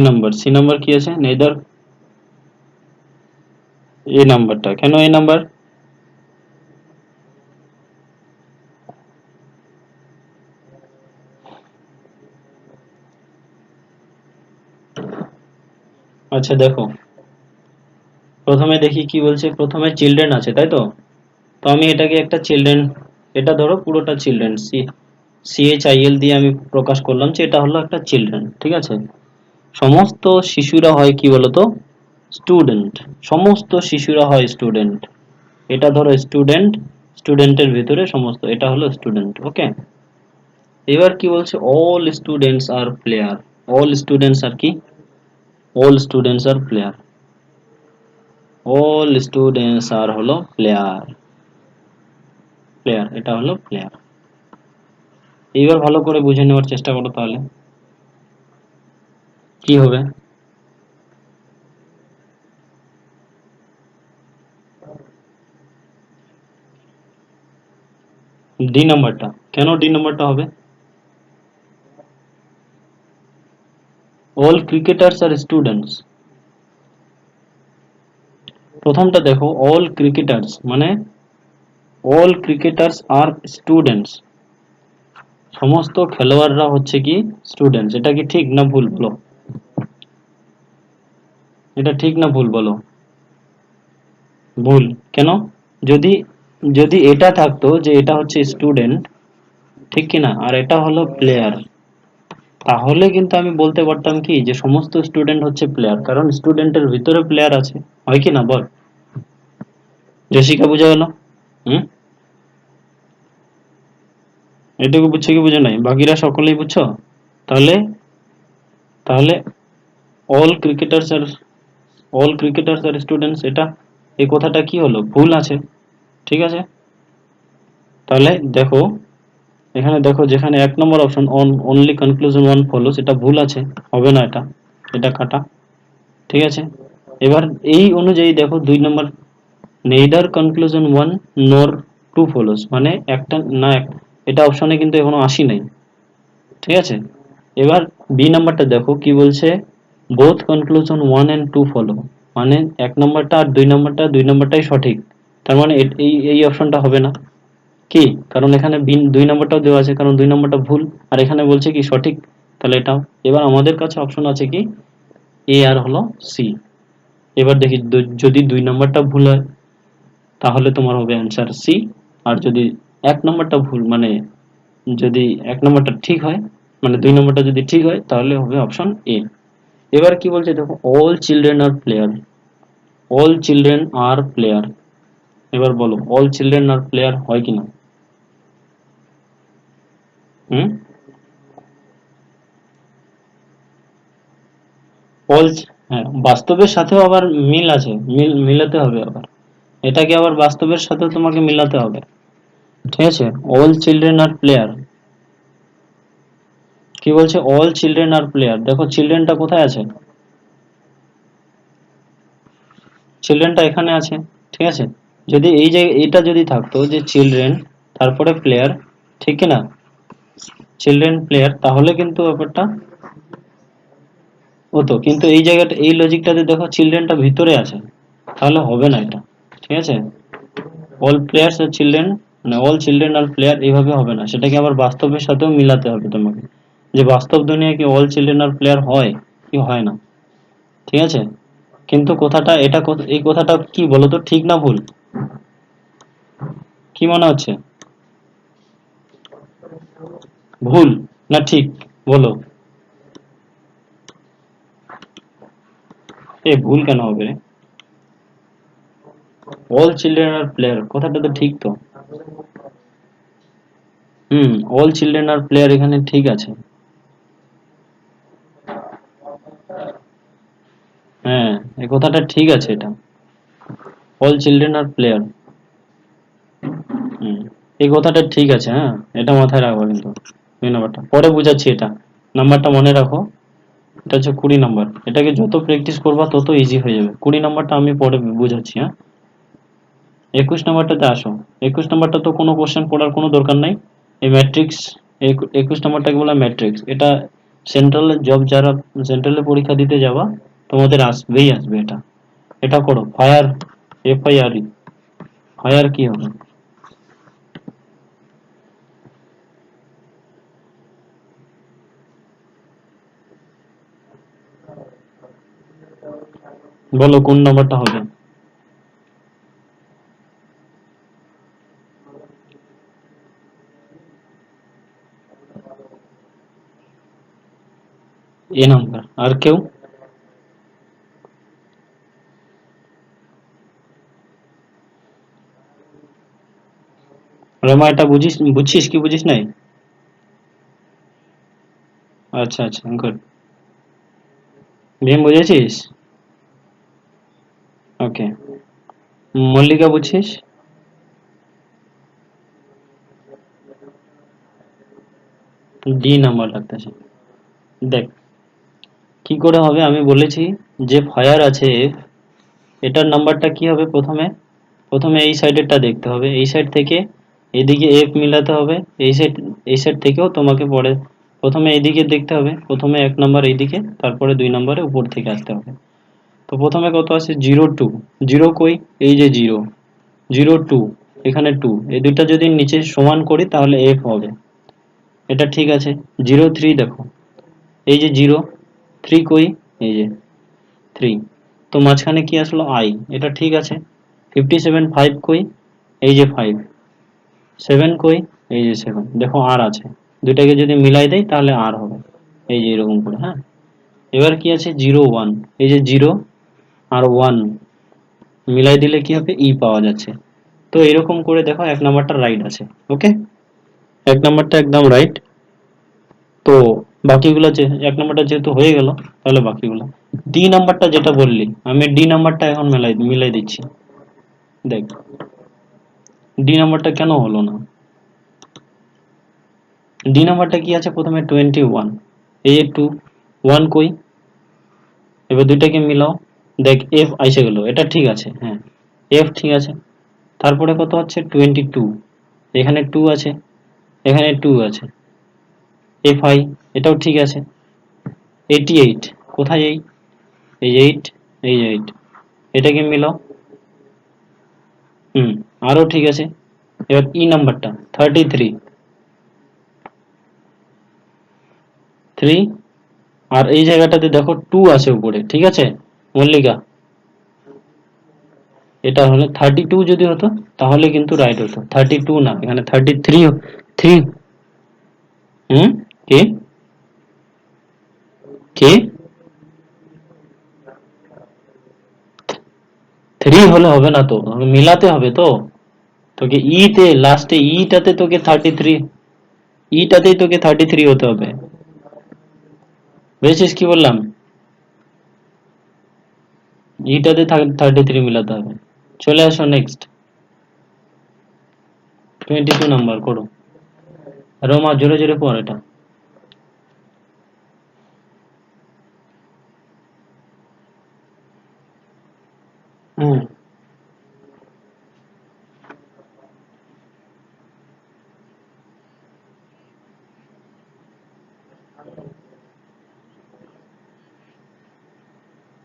নাম্বার কি আছে? নেদার, এই নাম্বারটা কেন এই নাম্বার? আচ্ছা দেখো, প্রথমে দেখি কি বলছে। প্রথমে চিলড্রেন আছে, তাই তো? তো আমি এটাকে একটা চিলড্রেন, এটা ধরো পুরোটা চিলড্রেন, CHIL দিয়ে আমি প্রকাশ করলাম যে এটা হলো একটা চিলড্রেন, ঠিক আছে? সমস্ত শিশুরা হয় কি বলতো? স্টুডেন্ট। সমস্ত শিশুরা হয় স্টুডেন্ট। এটা ধরো স্টুডেন্ট, স্টুডেন্টের ভিতরে সমস্ত, এটা হলো স্টুডেন্ট। ওকে, এবার কি বলছে? All students are player, all students are কি? All students are player, all students are হলো প্লেয়ার, প্লেয়ার, এটা হলো প্লেয়ার। এইবার ভালো করে বুঝে নেওয়ার চেষ্টা করো তাহলে কি হবে। ডি নাম্বারটা কেন? ডি নাম্বারটা হবে অল ক্রিকেটার্স আর স্টুডেন্টস। প্রথমটা দেখো, অল ক্রিকেটার্স মানে অল ক্রিকেটার্স আর স্টুডেন্টস, সমস্ত খেলোয়াড়রা হচ্ছে কি স্টুডেন্টস। এটা কি ঠিক না ভুল বলো? এটা ঠিক না ভুল বলো? ভুল। কেন? যদি যদি এটা থাকতো যে এটা হচ্ছে স্টুডেন্ট, ঠিক কি না, আর এটা হলো প্লেয়ার, তাহলে কিন্তু আমি বলতে পারতাম কি যে সমস্ত স্টুডেন্ট হচ্ছে প্লেয়ার, কারণ স্টুডেন্টের ভিতরে প্লেয়ার আছে, হয় কি না বল? জেসিকা, বুঝা গেল? হুম, এটুকু বুঝছো কি বুঝো নাই? বাকিরা সকলেই বুঝছো? তাহলে তাহলে অল ক্রিকেটার্স আর, অল ক্রিকেটার্স আর স্টুডেন্টস, এটা এই কথাটা কি হলো? ভুল আছে, ঠিক আছে? তাহলে দেখো, এখানে দেখো যেখানে 1 নম্বর option only conclusion one follows, এটা ভুল আছে, হবে না এটা, এটা কাটা, ঠিক আছে? এবার এই অনুযায়ী দেখো 2 নম্বর, নেইদার কনক্লুশন ওয়ান নর টু ফলোস, মানে একটা না এটা অপশনে কিন্তু এখনো আসি নাই, ঠিক আছে? এবার বি নাম্বারটা দেখো কি বলছে? Both conclusion one and two follow, মানে 1 নম্বরটা আর 2 নম্বরটা, 2 নম্বরটাই সঠিক। তার মানে এই অপশনটা হবে না। কি কারণ? এখানে 2 নম্বরটাও দেওয়া আছে, কারণ 2 নম্বরটা ভুল, আর এখানে বলছে কি সঠিক, তাহলে এটাও। এবার আমাদের কাছে অপশন আছে কি এ আর হলো সি। এবার দেখি যদি 2 নম্বরটা ভুল হয় তাহলে তোমার হবে অ্যান্সার সি, আর যদি 1 নম্বরটা ভুল মানে যদি 1 নম্বরটা ঠিক হয়, মানে 2 নম্বরটা যদি ঠিক হয় তাহলে হবে অপশন এ। এবার কি বলছে দেখো, all children are player, all children are player. এবার বলো অল চিলড্রেন আর প্লেয়ার হয় কিনা? হুম, অল, হ্যাঁ বাস্তবের সাথেও আবার মিল আছে, মিলাতে হবে আবার, এটাকে আবার বাস্তবের সাথেও তোমাকে মিলাতে হবে, ঠিক আছে? অল চিলড্রেন আর প্লেয়ার, কি বলছে? অল চিলড্রেন আর প্লেয়ার, দেখো চিলড্রেনটা কোথায় আছে? চিলড্রেনটা এখানে আছে, ঠিক আছে? যদি এই যে এটা যদি থাকতো যে চিলড্রেন তারপরে প্লেয়ার, ঠিক কি না? চিলড্রেন প্লেয়ার, তাহলে কিন্তু ব্যাপারটা হতো, কিন্তু এই জায়গাটা এই লজিকটাতে দেখো চিলড্রেনটা ভিতরে আছে, তাহলে হবে না এটা। ঠিক আছে, অল প্লেয়ার্স আর চিলড্রেন, মানে অল চিলড্রেন আর প্লেয়ার এইভাবে হবে না, সেটাকে আবার বাস্তবের সাথেও মিলাতে হবে তোমাকে, যে বাস্তব দুনিয়ায় কি অল চিলড্রেন আর প্লেয়ার হয় কি হয় না। ঠিক আছে, কিন্তু কথাটা এটা এই কথাটা কি বলতো, ঠিক না ভুল, কি মনে হচ্ছে? ভুল না ঠিক বলো? এ ভুল কেন হবে রে? অল চিলড্রেন আর প্লেয়ার কথাটা তো ঠিক তো। অল চিলড্রেন আর প্লেয়ার এখানে ঠিক আছে। হ্যাঁ, এই কথাটা ঠিক আছে, এটা অল চিলড্রেন আর প্লেয়ার। হুম, এই কথাটা ঠিক আছে, হ্যাঁ, এটা মাথায় রাখো কিন্তু। দুই নাম্বারটা পরে বুঝাচ্ছি, এটা নাম্বারটা মনে রাখো। এটা হচ্ছে 20 নাম্বার, এটাকে যত প্র্যাকটিস করবা তত ইজি হয়ে যাবে। 20 নাম্বারটা আমি পরে বুঝাচ্ছি, হ্যাঁ। 21 নাম্বারটাতে আসো। 21 নাম্বারটা তো কোনো কোশ্চেন পড়ার কোনো দরকার নাই। এই ম্যাট্রিক্স, 21 নাম্বারটাকে বলা ম্যাট্রিক্স, এটা সেন্ট্রালের জব, যারা সেন্ট্রালে পরীক্ষা দিতে যাবা তোমাদের আসবেই আসবে এটা। এটা করো, ফায়ার, FIRE, ফায়ার কি হবে? বলো কোন নাম্বারটা হবে? নাম্বার, আর কেউ? রমা, এটা বুঝছিস কি বুঝিস নাই? আচ্ছা আচ্ছা, গুড। ভীম বুঝেছিস? ওকে। মল্লিকা বুঝছিস? নাম্বার লাগতেছে। দেখ কি করে হবে, আমি বলেছি যে ফায়ার আছে এটার নাম্বারটা কি হবে, প্রথমে প্রথমে এই সাইডেরটা দেখতে হবে, এই সাইড থেকে এদিকে এফ মিলাতে হবে, এই সাইড থেকেও তোমাকে পরে প্রথমে এইদিকে দেখতে হবে, প্রথমে 1 নাম্বার এইদিকে, তারপরে 2 নাম্বারে উপর থেকে আসতে হবে। তো প্রথমে কত আছে, 0 2, জিরো কই, এই যে জিরো, 0 2, এখানে 2, এই দুইটা যদি নিচে সমান করি তাহলে এফ হবে, এটা ঠিক আছে। 0 3 দেখো, এই যে 0 3 কই, এই যে 3, তো মাঝখানে কি আসলো আই, এটা ঠিক আছে। 57 5 কই, এই যে 5, 7 কই, এই যে 7, দেখো আর আছে, দুইটাকে যদি মিলাই দেই তাহলে আর হবে, এই যে এরকম করে, হ্যাঁ। এবার কি আছে, 0 1, এই যে 0 আর 1 মিলাই দিলে কি হবে, পাওয়া যাচ্ছে। তো এরকম করে দেখো 1 নাম্বারটা রাইট আছে। ওকে, 1 নাম্বারটা একদম রাইট। তো বাকিগুলো যে 1 নাম্বারটা যেহেতু হয়ে গেল, তাহলে বাকিগুলো নাম্বারটা যেটা বললি, আমি নাম্বারটা এখন মিলাই মিলাই দিচ্ছি। দেখ নাম্বারটা কেন হলো না, নাম্বারটা কি আছে, প্রথমে 21, এই যে 1 কই, এবার দুইটাকে মিলাও, দেখ এফ আইসে গেল, এটা ঠিক আছে, হ্যাঁ, এফ ঠিক আছে। তারপরে কত হচ্ছে 22, এখানে 2 আছে, এখানে 2 আছে, এফ আই, এটাও ঠিক আছে। 88, কোথায় এই যে 8, এই যে 8, এটাকে মিলাও, হুম, আরও ঠিক আছে। এবার নাম্বারটা 33, 3, আর এই জায়গাটাতে দেখো 2 আছে উপরে, ঠিক আছে মল্লিকা, এটা হলো 32, যদি হতো তাহলে কিন্তু রাইট হতো, 32 না, এখানে 33, 3। হুম, কে কে 3 হলে হবে না তো, মিলাতে হবে তো, তোকে তে লাস্টে টাতে তোকে 33, টাতেই তোকে 33 হতে হবে। বুঝেছিস কি বললাম? টাতে 33 মিলাতে হবে। চলে আসো নেক্সট, 22 নাম্বার করো। রোমা, জোরে জোরে পড় এটা। হুম,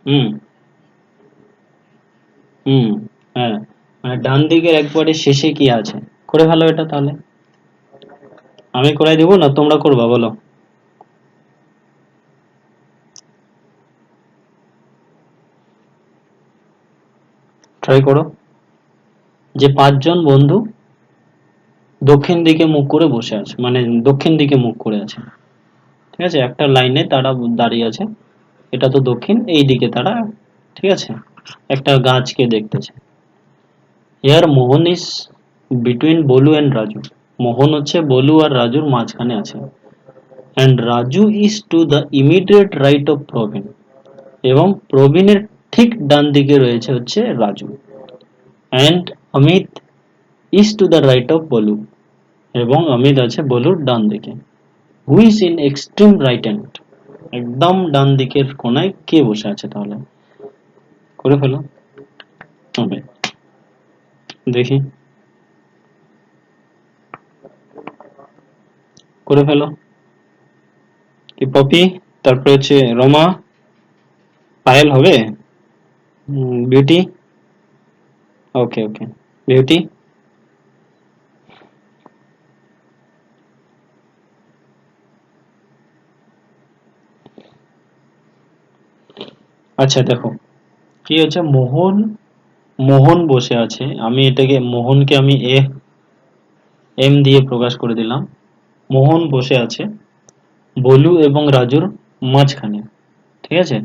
হুম হুম হ্যাঁ, মানে ডান দিকের একবারে শেষে কি আছে, করে ফেলো এটা তাহলে। আমি করাই দেবো না তোমরা করবা বলো? ট্রাই করো। যে পাঁচজন বন্ধু দক্ষিণ দিকে মুখ করে বসে আছে, মানে দক্ষিণ দিকে মুখ করে আছে, ঠিক আছে, একটা লাইনে তারা দাঁড়িয়ে আছে, এটা তো দক্ষিণ, এই দিকে তারা, ঠিক আছে, একটা গাছকে দেখতেছে। Here Mohan is between Balu and Raju, Mohan হচ্ছে বলু আর রাজুর মাঝখানে আছে। And Raju is to the immediate right of Prabin, এবং প্রবীণের ঠিক ডান দিকে রয়েছে হচ্ছে Raju. And Amit is to the right of Balu, এবং অমিত আছে বলুর ডান দিকে। Who is in extreme right hand, একদম ডান দিকের কোনায় কে বসে আছে তাহলে, করে ফেলো। অমিত, দেখি, করে ফেলো। কি পপি, তারপরে হচ্ছে রমা, পায়েল হবে, বিউটি, ওকে ওকে, বিউটি। আচ্ছা দেখো, কি হচ্ছে, মোহন, মোহন বসে আছে, আমি এটাকে মোহনকে আমি এম দিয়ে প্রকাশ করে দিলাম। মোহন বসে আছে বলু এবং রাজুর মাঝখানে, ঠিক আছে।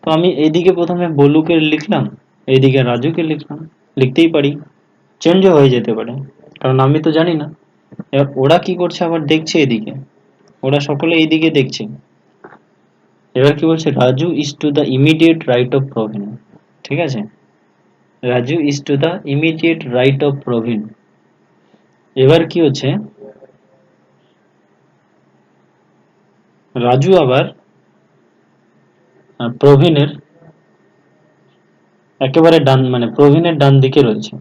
তো আমি এইদিকে প্রথমে বলুকে লিখলাম, এইদিকে রাজুকে লিখলাম, লিখতেই পারি, চেঞ্জও হয়ে যেতে পারে, কারণ আমি তো জানি না। এবার ওরা কি করছে আবার দেখছে এদিকে, ওরা সকলে এইদিকে দেখছে। এবার কি বলছে, Raju is to the immediate right of Prabin, ঠিক আছে, Raju is to the immediate right of Prabin. এবার কি হচ্ছে, রাজু আবার প্রবীণের একেবারে ডান, মানে প্রবীণের ডান দিকে রয়েছে।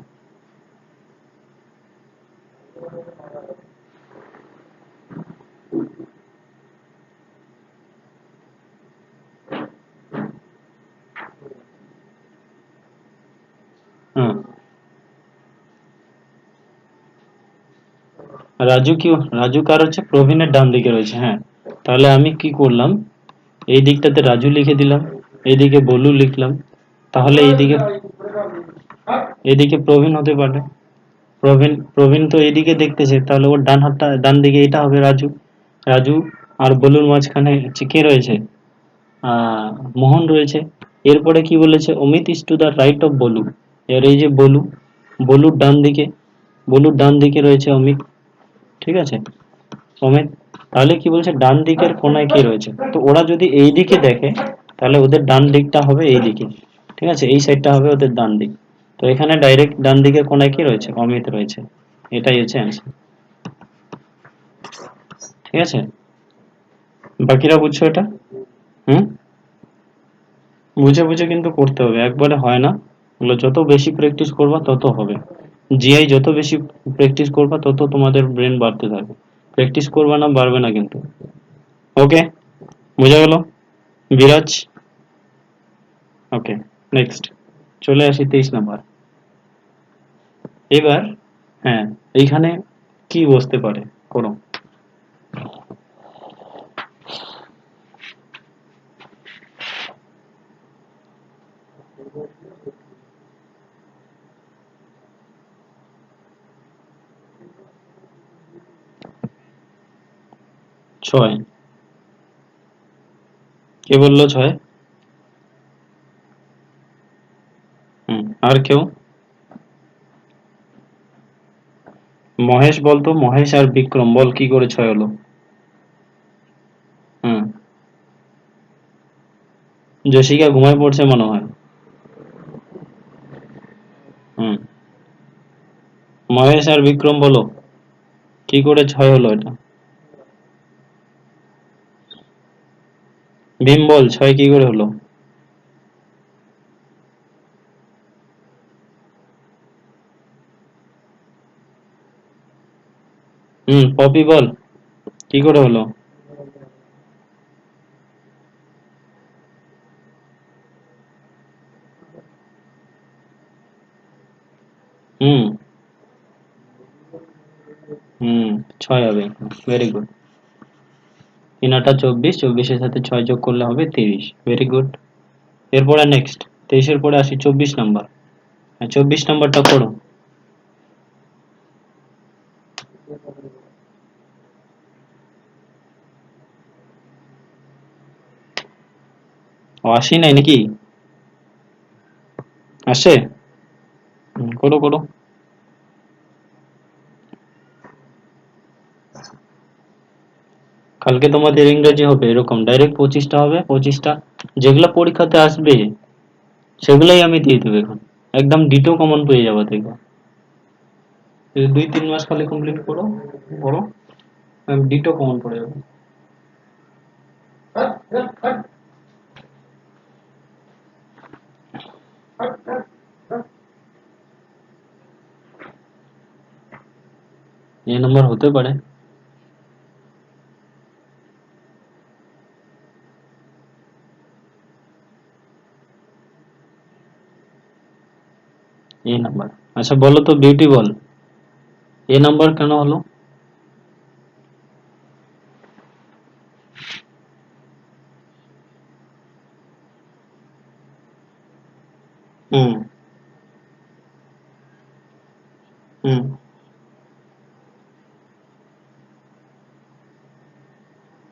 হ্যাঁ, রাজু কি, রাজু কার হচ্ছে, প্রবীণের ডান দিকে রয়েছে, হ্যাঁ। তাহলে আমি কি করলাম, এই দিকটাতে রাজু লিখে দিলাম, এইদিকে বলু লিখলাম, তাহলে এইদিকে, এইদিকে প্রবীণ হতে পারে। প্রবীণ, প্রবীণ তো এইদিকে দেখতেছে, তাহলে ওর ডান হাতটা, ডান দিকে এটা হবে রাজু। রাজু আর বলুর মাঝখানে হচ্ছে কে রয়েছে, আহ মোহন রয়েছে। এরপরে কি বলেছে, Amit is to the right of Balu, এর এই যে বলু, বলুর ডান দিকে, বলুর ডান দিকে রয়েছে অমিত, ঠিক আছে, অমিত। তাহলে কি বলছে, ডান দিকের কোনায় কে রয়েছে, তো ওরা যদি এই দিকে দেখে, তাহলে ওদের ডান দিকটা হবে এই দিকে, ঠিক আছে, এই সাইডটা হবে ওদের ডান দিক। তো এখানে ডাইরেক্ট ডান দিকের কোনায় কি রয়েছে, অমিত রয়েছে, এটাই হচ্ছে অ্যান্সার, ঠিক আছে। বাকিরা বুঝছো এটা? হুম, বুঝে বুঝে কিন্তু করতে হবে, একবারে হয় না, এগুলো যত বেশি প্র্যাকটিস করবা তত হবে। জিআই যত বেশি প্র্যাকটিস করবা তত তোমাদের ব্রেন বাড়তে থাকবে, প্র্যাকটিস করবা না বাড়বে না কিন্তু। ওকে, বোঝা গেল বিরাজ? ওকে, নেক্সট চলে আসি 23 নাম্বার। এবার, হ্যাঁ, এইখানে কি বসতে পারে, করো। 6, কে বললো 6? হুম, আর কেউ? মহেশ বলতো, মহেশ আর বিক্রম বল, কি করে 6 হলো? হুম, জশিকা ঘুমায় পড়ছে মনে হয়। হুম, মহেশ আর বিক্রম বলো, কি করে 6 হলো এটা? ভীম বল, 6 কি করে হলো? হুম, পপি বল, কি করে হলো? হুম হুম 6 হবে, ভেরি গুড। 3 × 8 = 24, 24-এর সাথে 6 যোগ করলে হবে 30, ভেরি গুড। এরপরে নেক্সট 23-এর পরে আসি 24 নাম্বার। হ্যাঁ 24 নাম্বারটা করো। ও আসি নাই নাকি? আসে? করো করো। কালকে তোমাদের ইংরেজি হবে এরকম ডাইরেক্ট 25টা হবে, 25টা যেগুলো পরীক্ষাতে আসবে সেগুলাই আমি দিয়ে দেবো এখন, একদম ডিটো কমন পেয়ে যাবো দেখো। 2-3 মাস খালি কমপ্লিট করো, করো, ডিটো কমন পড়ে যাবে। এই নাম্বার হতে পারে। এই নাম্বার। আচ্ছা বলো তো বিউটি বল, এই নাম্বার কেন হলো? হুম হুম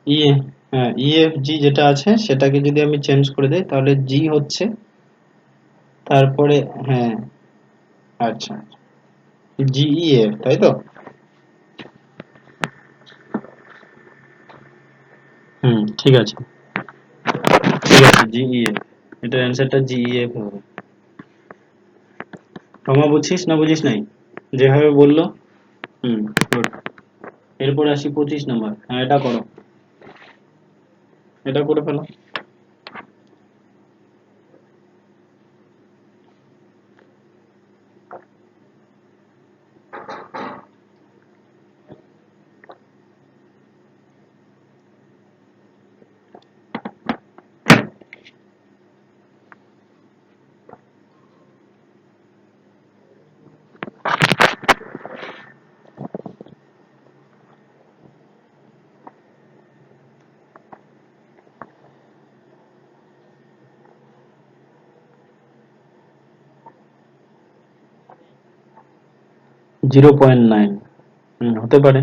ইয়ে, হ্যাঁ ইএফ জি যেটা আছে সেটাকে যদি আমি চেঞ্জ করে দেই তাহলে জি হচ্ছে, তারপরে হ্যাঁ, আচ্ছা জিইএফ তাই তো? ঠিক আছে, ঠিক আছে জিইএফ, এটার অ্যান্সারটা জিইএফ হবে। ক্ষমা বুঝছিস না বুঝিস নাই যেভাবে বললো? গুড। এরপরে আসি 25 নাম্বার। হ্যাঁ এটা করো, এটা করে ফেলো। 0.9, হতে পারে।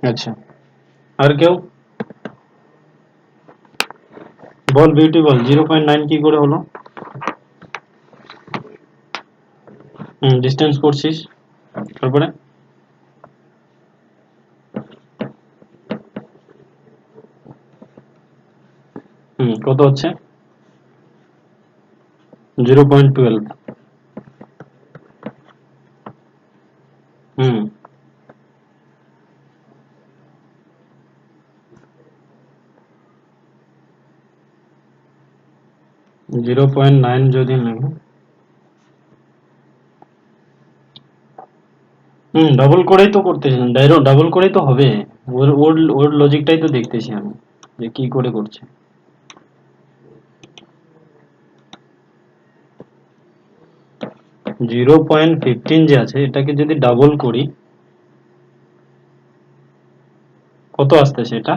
আচ্ছা আর কেউ বল, বিউটি বল 0.9 কি করে হলো? ডিস্টেন্স করছিস, তারপরে কত হচ্ছে? 0.12। হুম 0.9 যদি নেই, ডাবল করেই তো করতেছি, ডাইরেক্ট ডাবল করেই তো হবে। ওর ওর ওর লজিকটাই তো দেখতেছি আমি যে কি করে করছে। 0.15 যে আছে এটাকে যদি ডাবল করি কত আসতেছে এটা?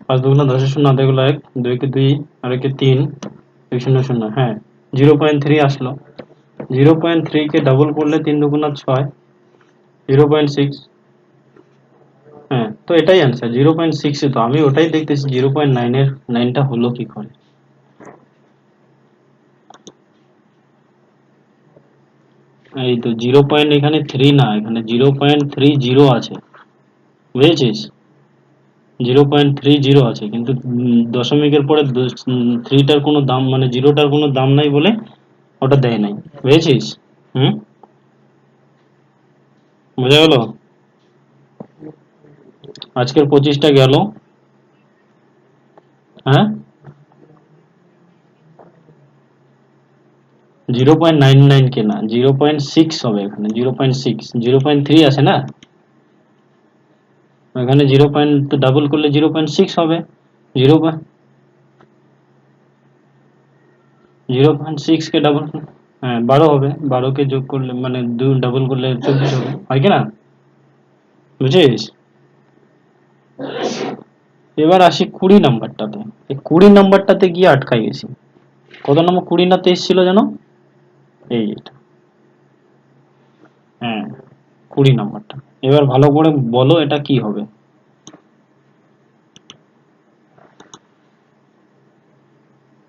5 × 2 = 10, 0 হাতে গুলো 1, 2 × 2 আর 1 × 3, 2 0 0, হ্যাঁ 0.3 আসলো। 0.3 কে ডাবল করলে 3 × 2 = 6, 0.6। হ্যাঁ তো এটাই आंसर 0.6। তো আমি ওটাই দেখতেছি 0.9 এর 9টা হলো কি করে। এই তো 0. এখানে 3 না, এখানে 0.30 আছে, বুঝেছিস? 0.30 আছে, কিন্তু দশমিকের পরে থ্রিটার কোনো দাম মানে জিরোটার কোনো দাম নাই বলে ওটা দেয় নাই, বুঝেছিস? হুম, বোঝা গেল? আজকের 25টা গেল। হ্যাঁ, 0.99 কে না, 0.6 হবে এখানে, 0.6, 0.3 আছে না, এখানে 0. ডাবল করলে 0.6 হবে। 0.6 কে ডাবল, হ্যাঁ 12 হবে, 12 কে যোগ করলে মানে ডাবল করলে 24 হবে, হয় কি না? বুঝছিস? এবার আসি 20 নাম্বারটাতে। এই 20 নাম্বারটাতে গিয়ে আটকাই গেছি। কত নম্বর? 20 না 23 ছিল যেন? এই এটা, হ্যাঁ 20 নাম্বারটা। এবার ভালো করে বলো এটা কি হবে।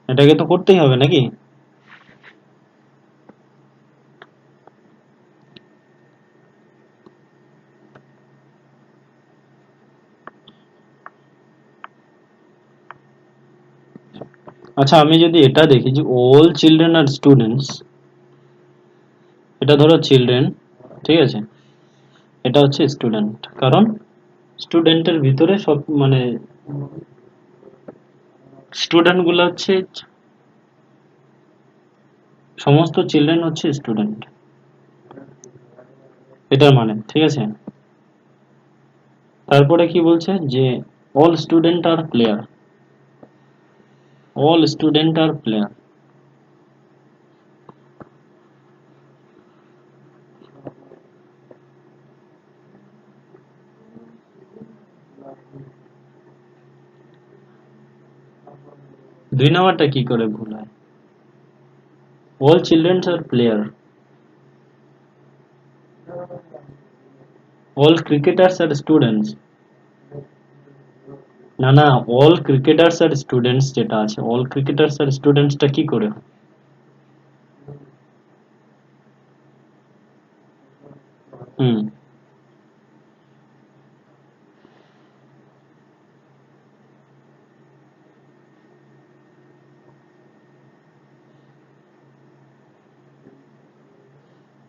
এটাকে তো করতেই হবে নাকি? আচ্ছা, আমি যদি এটা দেখি যে অল চিলড্রেন আর স্টুডেন্টস, এটা ধরো চিলড্রেন, ঠিক আছে, এটা হচ্ছে স্টুডেন্ট, কারণ স্টুডেন্টের ভিতরে সব মানে স্টুডেন্ট গুলো হচ্ছে, সমস্ত চিলড্রেন হচ্ছে স্টুডেন্ট, এটার মানে, ঠিক আছে। তারপরে কি বলছে যে অল স্টুডেন্ট আর প্লেয়ার, অল স্টুডেন্ট আর প্লেয়ার, 2 নাম্বারটা কি করে ভুল হয়? All children are player, all cricketers R students, না না, অল ক্রিকেটার্স আর স্টুডেন্টস যেটা আছে, অল ক্রিকেটার্স আর স্টুডেন্টসটা কি করে হয়? হুম,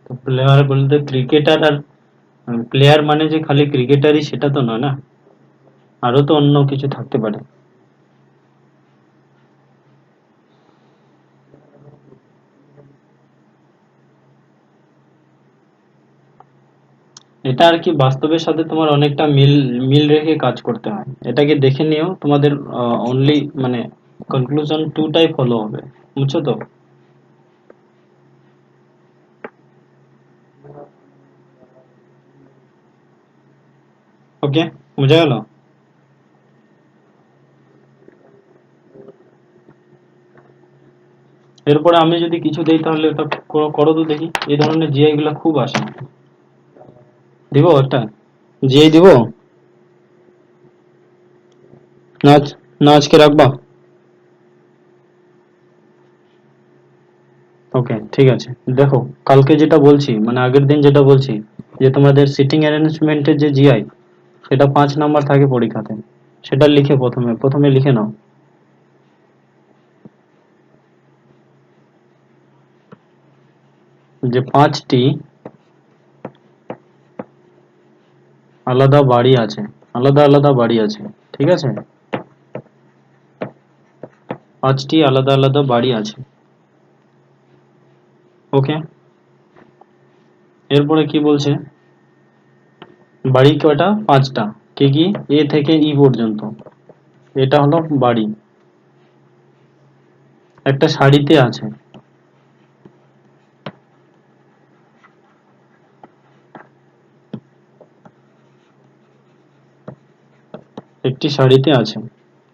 তো প্লেয়ার বলতে ক্রিকেটার আর প্লেয়ার মানে যে খালি ক্রিকেটারই সেটা তো নয় না, আরো তো অন্য কিছু থাকতে পারে। এটা আর কি বাস্তবের সাথে তোমার অনেকটা মিল মিল রেখে কাজ করতে হয়, এটাকে দেখে নিও, তোমাদের অনলি মানে কনক্লুশন টুটাই ফলো হবে, বুঝছো তো? ওকে, বোঝা গেল? এরপরে আমি যদি কিছু দেই তাহলে এটা করো তো দেখি, এই ধরনের জিআই গুলা খুব আসে। দিব একটা জিআই দিব, না না আজকে রাখবা? ওকে, ঠিক আছে। দেখো, কালকে যেটা বলছি মানে আগের দিন যেটা বলছি, যে তোমাদের সিটিং অ্যারেঞ্জমেন্টের যে জিআই, সেটা 5 নাম্বার থাকে পরীক্ষাতে, সেটা লিখে প্রথমে প্রথমে লিখে নাও, যে 5টি আলাদা বাড়ি আছে, আলাদা আলাদা বাড়ি আছে, ঠিক আছে, 5টি আলাদা আলাদা বাড়ি আছে। ওকে, এরপরে কি বলছে, বাড়ি কয়টা? 5টা। কি কি? এ থেকে ই পর্যন্ত, এটা হলো বাড়ি, একটা সারিতে আছে, একটি সারিতে আছে।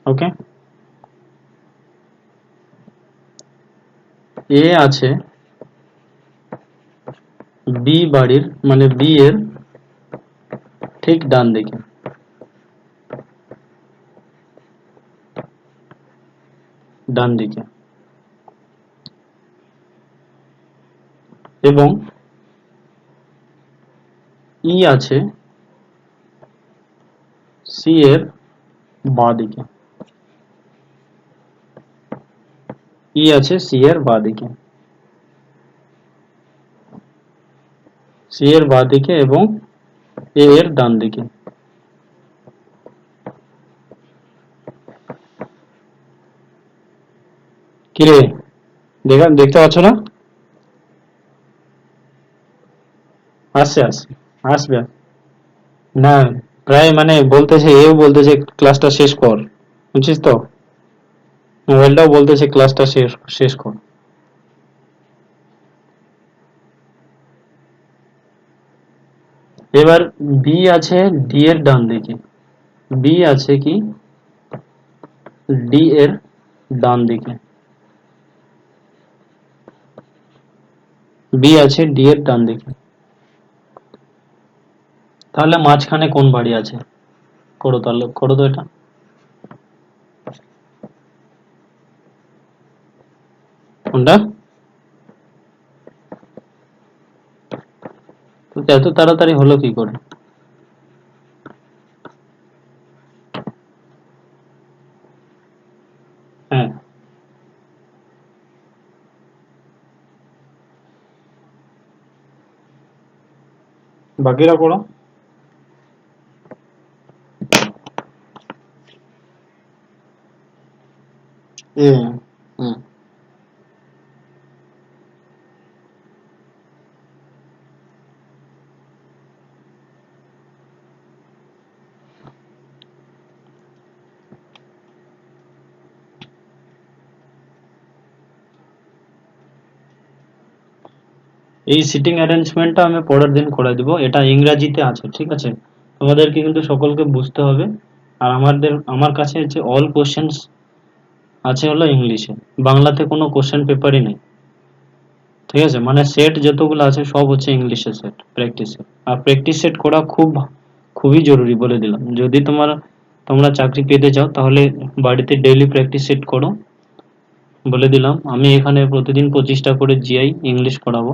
ওকে, এ আছে বি বাড়ির মানে বি এর ঠিক ডান দিকে, ডান দিকে, এবং ই আছে সি এর বাঁ দিকে, ই আছে সি এর বাঁ দিকে, সি এর বাঁ দিকে এবং এ এর ডান দিকে। কিরে দেখতে পাচ্ছ না? আসছে আসছে, আসবে না, প্রায় মানে বলতেছে, এও বলতেছে ক্লাসটা শেষ কর, বুঝছিস তো, মোবাইলটাও বলতেছে ক্লাসটা শেষ শেষ কর। এবার বি আছে ডি এর ডান দিকে, বি আছে কি ডি এর ডান দিকে, বি আছে ডি এর ডান দিকে, তাহলে মাঝখানে কোন বাড়ি আছে? করো তাহলে, করো তো এটা। কোনটা? তো এত তাড়াতাড়ি হলো কি করে? হ্যাঁ, বাকিরা পড়ো। এ হুম, এই সিটিং অ্যারেঞ্জমেন্টটা আমি পরের দিন করে দিব, এটা ইংরাজিতে আছে, ঠিক আছে? তোমাদেরকে কিন্তু সকলকে বুঝতে হবে। আর আমার কাছে হচ্ছে অল কোশ্চেন্স আছে হলো ইংলিশে, বাংলাতে কোনো কোশ্চেন পেপারই নেই, ঠিক আছে? মানে সেট যতগুলো আছে সব হচ্ছে ইংলিশের সেট, প্র্যাকটিসের। আর প্র্যাকটিস সেট করা খুবই জরুরি বলে দিলাম। যদি তোমরা চাকরি পেতে চাও তাহলে বাড়িতে ডেইলি প্র্যাকটিস সেট করো, বলে দিলাম। আমি এখানে প্রতিদিন 25টা করে জিআই ইংলিশ পড়াবো।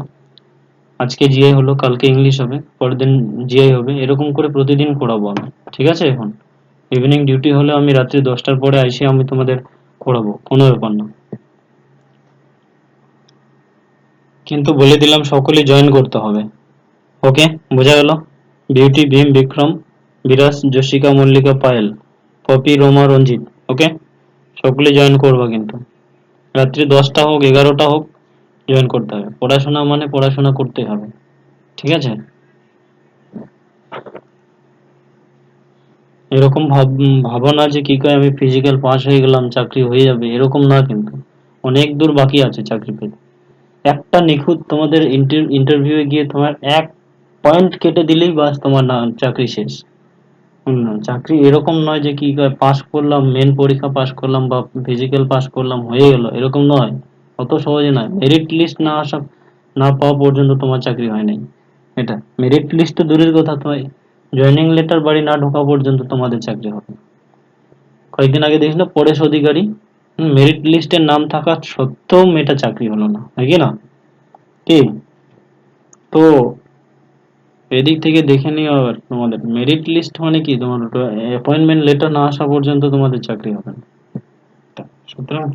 আজকে জিআই হলো, কালকে ইংলিশ হবে, পরের দিন জিআই হবে, এরকম করে প্রতিদিন পড়াবো আমি, ঠিক আছে? এখন ইভিনিং ডিউটি হলে আমি রাত্রি 10টার পরে এসে আমি তোমাদের পড়াবো, কোনো ব্যাপার না। কিন্তু বলে দিলাম সকলেই জয়েন করতে হবে। ওকে, বোঝা গেল? বিউটি, ভীম, বিক্রম, বিরাজ, জশিকা, মল্লিকা, পায়েল, পপি, রোমা, রঞ্জিত। ওকে, সকলে জয়েন করবা কিন্তু। রাত্রি 10টা হোক 11টা হোক, জয়েন করতে হবে। পড়াশোনা মানে পড়াশোনা করতে হবে, ঠিক আছে? এরকম ভাবো না যে কি করে আমি ফিজিক্যাল পাস হয়ে গেলাম চাকরি হয়ে যাবে, এরকম না কিন্তু। অনেক দূর বাকি আছে চাকরি পেতে। একটা নিখুঁত তোমাদের ইন্টারভিউ গিয়ে তোমার এক পয়েন্ট কেটে দিলেই বাস তোমার না চাকরি শেষ। চাকরি এরকম নয় যে কি পাস করলাম, মেন পরীক্ষা পাস করলাম বা ফিজিক্যাল পাস করলাম হয়ে গেল, এরকম নয়। অত সহজে নয়, মেরিট লিস্ট না পাওয়া পর্যন্ত তোমার চাকরি হয় নাই। এটা মেরিট লিস্ট তো দূরের কথা, তোমার জয়েনিং লেটার বাড়ি না ঢোকা পর্যন্ত তোমাদের চাকরি হবে না। কয়েকদিন আগে দেখছিল পরেশ অধিকারী, মেরিট লিস্টের নাম থাকা সত্ত্বেও মেয়েটা চাকরি হলো না, নাকি না? কি? তো এদিক থেকে দেখে নিও। আবার তোমাদের মেরিট লিস্ট মানে কি, তোমার অ্যাপয়েন্টমেন্ট লেটার না আসা পর্যন্ত তোমাদের চাকরি হবে না। সুতরাং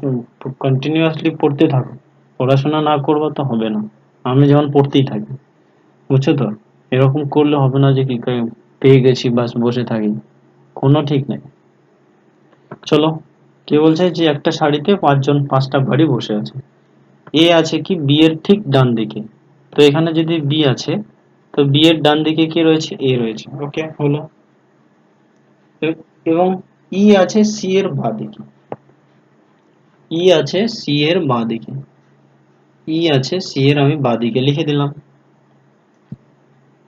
কন্টিনিউয়াসলি পড়তে থাকো, পড়াশোনা না করবা তো হবে না। আমি যেমন পড়তেই থাকি, বুঝছো তো? এরকম করলে হবে না যে কি পেয়ে গেছি বাস বসে থাকি, কোনো ঠিক নেই। চলো, কে বলছে যে একটা শাড়িতে পাঁচটা বাড়ি বসে আছে? এ আছে কি বি এর ঠিক ডান দিকে, তো এখানে যদি বি আছে, তো বি এর ডান দিকে কি রয়েছে? এ রয়েছে। ওকে, হলো। এবং ই আছে সি এর বাঁ দিকে, ই আছে সি এর বাঁ দিকে, ই আছে সি এর আমি বাঁ দিকে লিখে দিলাম।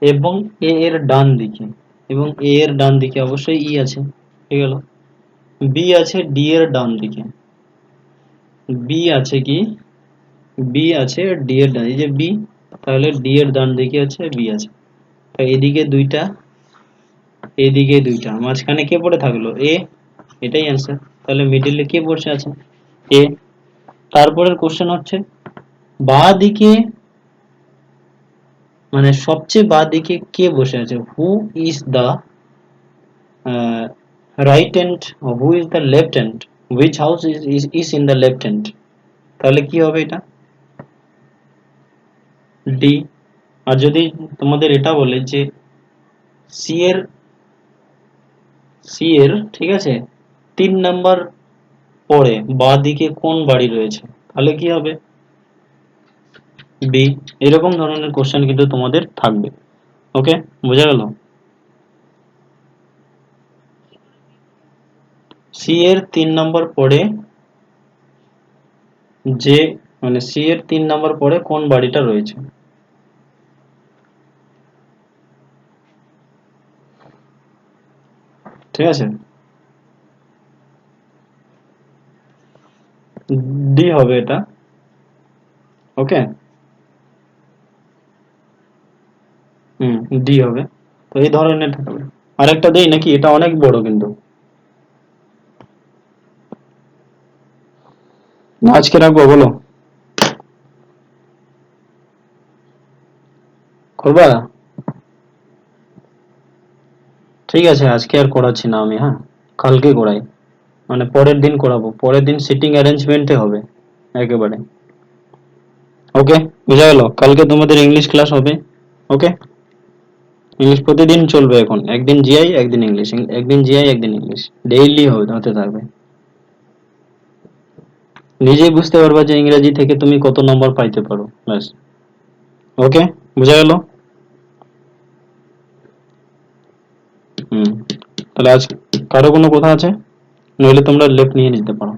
এবং এ এর ডান দিকে, এবং এ এর ডান দিকে অবশ্যই ই আছে, ঠিক গেল। বি আছে ডি এর ডান দিকে, বি আছে কি বি আছে ডি এর ডান, এই যে বি, তাহলে ডি এর ডান দিকে আছে বি আছে। তো এদিকে দুইটা, এদিকে দুইটা, মাঝখানে কে পড়ে থাকলো? এ। এটাই অ্যান্সার। তাহলে মিডিলে কে বসে আছে? এ। তারপরের কোশ্চেন হচ্ছে বাঁ দিকে, মানে সবচেয়ে বাঁ দিকে কে বসে আছে? Who is the right hand, who is the left hand, which house is in the left hand, তাহলে কি হবে এটা? ডি। আর যদি তোমাদের এটা বলে যে সি এর ঠিক আছে 3 নাম্বার পরে বাঁ দিকে কোন বাড়ি রয়েছে, তাহলে কি হবে? বি। এরকম ধরনের কোশ্চেন কিন্তু তোমাদের থাকবে। ওকে, বোঝা গেল? সি এর 3 নাম্বার পরে যে মানে সি এর 3 নাম্বার পরে কোন বাড়িটা রয়েছে। ঠিক আছে, ডি হবে এটা। ওকে, ডি হবে। তো এই ধরনের থাকবে। আরেকটা দেই নাকি? এটা অনেক বড় কিন্তু। না আজকে রাখবো, বলো করবা? ঠিক আছে, আজকে আর করাচ্ছি না আমি, হ্যাঁ, কালকে করাই। মানে পরের দিন করাবো, পরের দিন সিটিং অ্যারেঞ্জমেন্টে হবে একেবারে। ওকে, বোঝা গেল? কালকে তোমাদের ইংলিশ ক্লাস হবে। ওকে, ইংলিশ প্রতিদিন চলবে এখন, একদিন জিআই একদিন ইংলিশ, একদিন জিআই একদিন ইংলিশ, ডেইলি হতে থাকবে। নিজেই বুঝতে পারবা যে ইংরেজি থেকে তুমি কত নম্বর পাইতে পারো, ব্যাস। ওকে, বোঝা গেল? হুম, তাহলে আজ কারো কোনো কথা আছে? নইলে তোমরা লেফট নিয়ে নিতে পারো।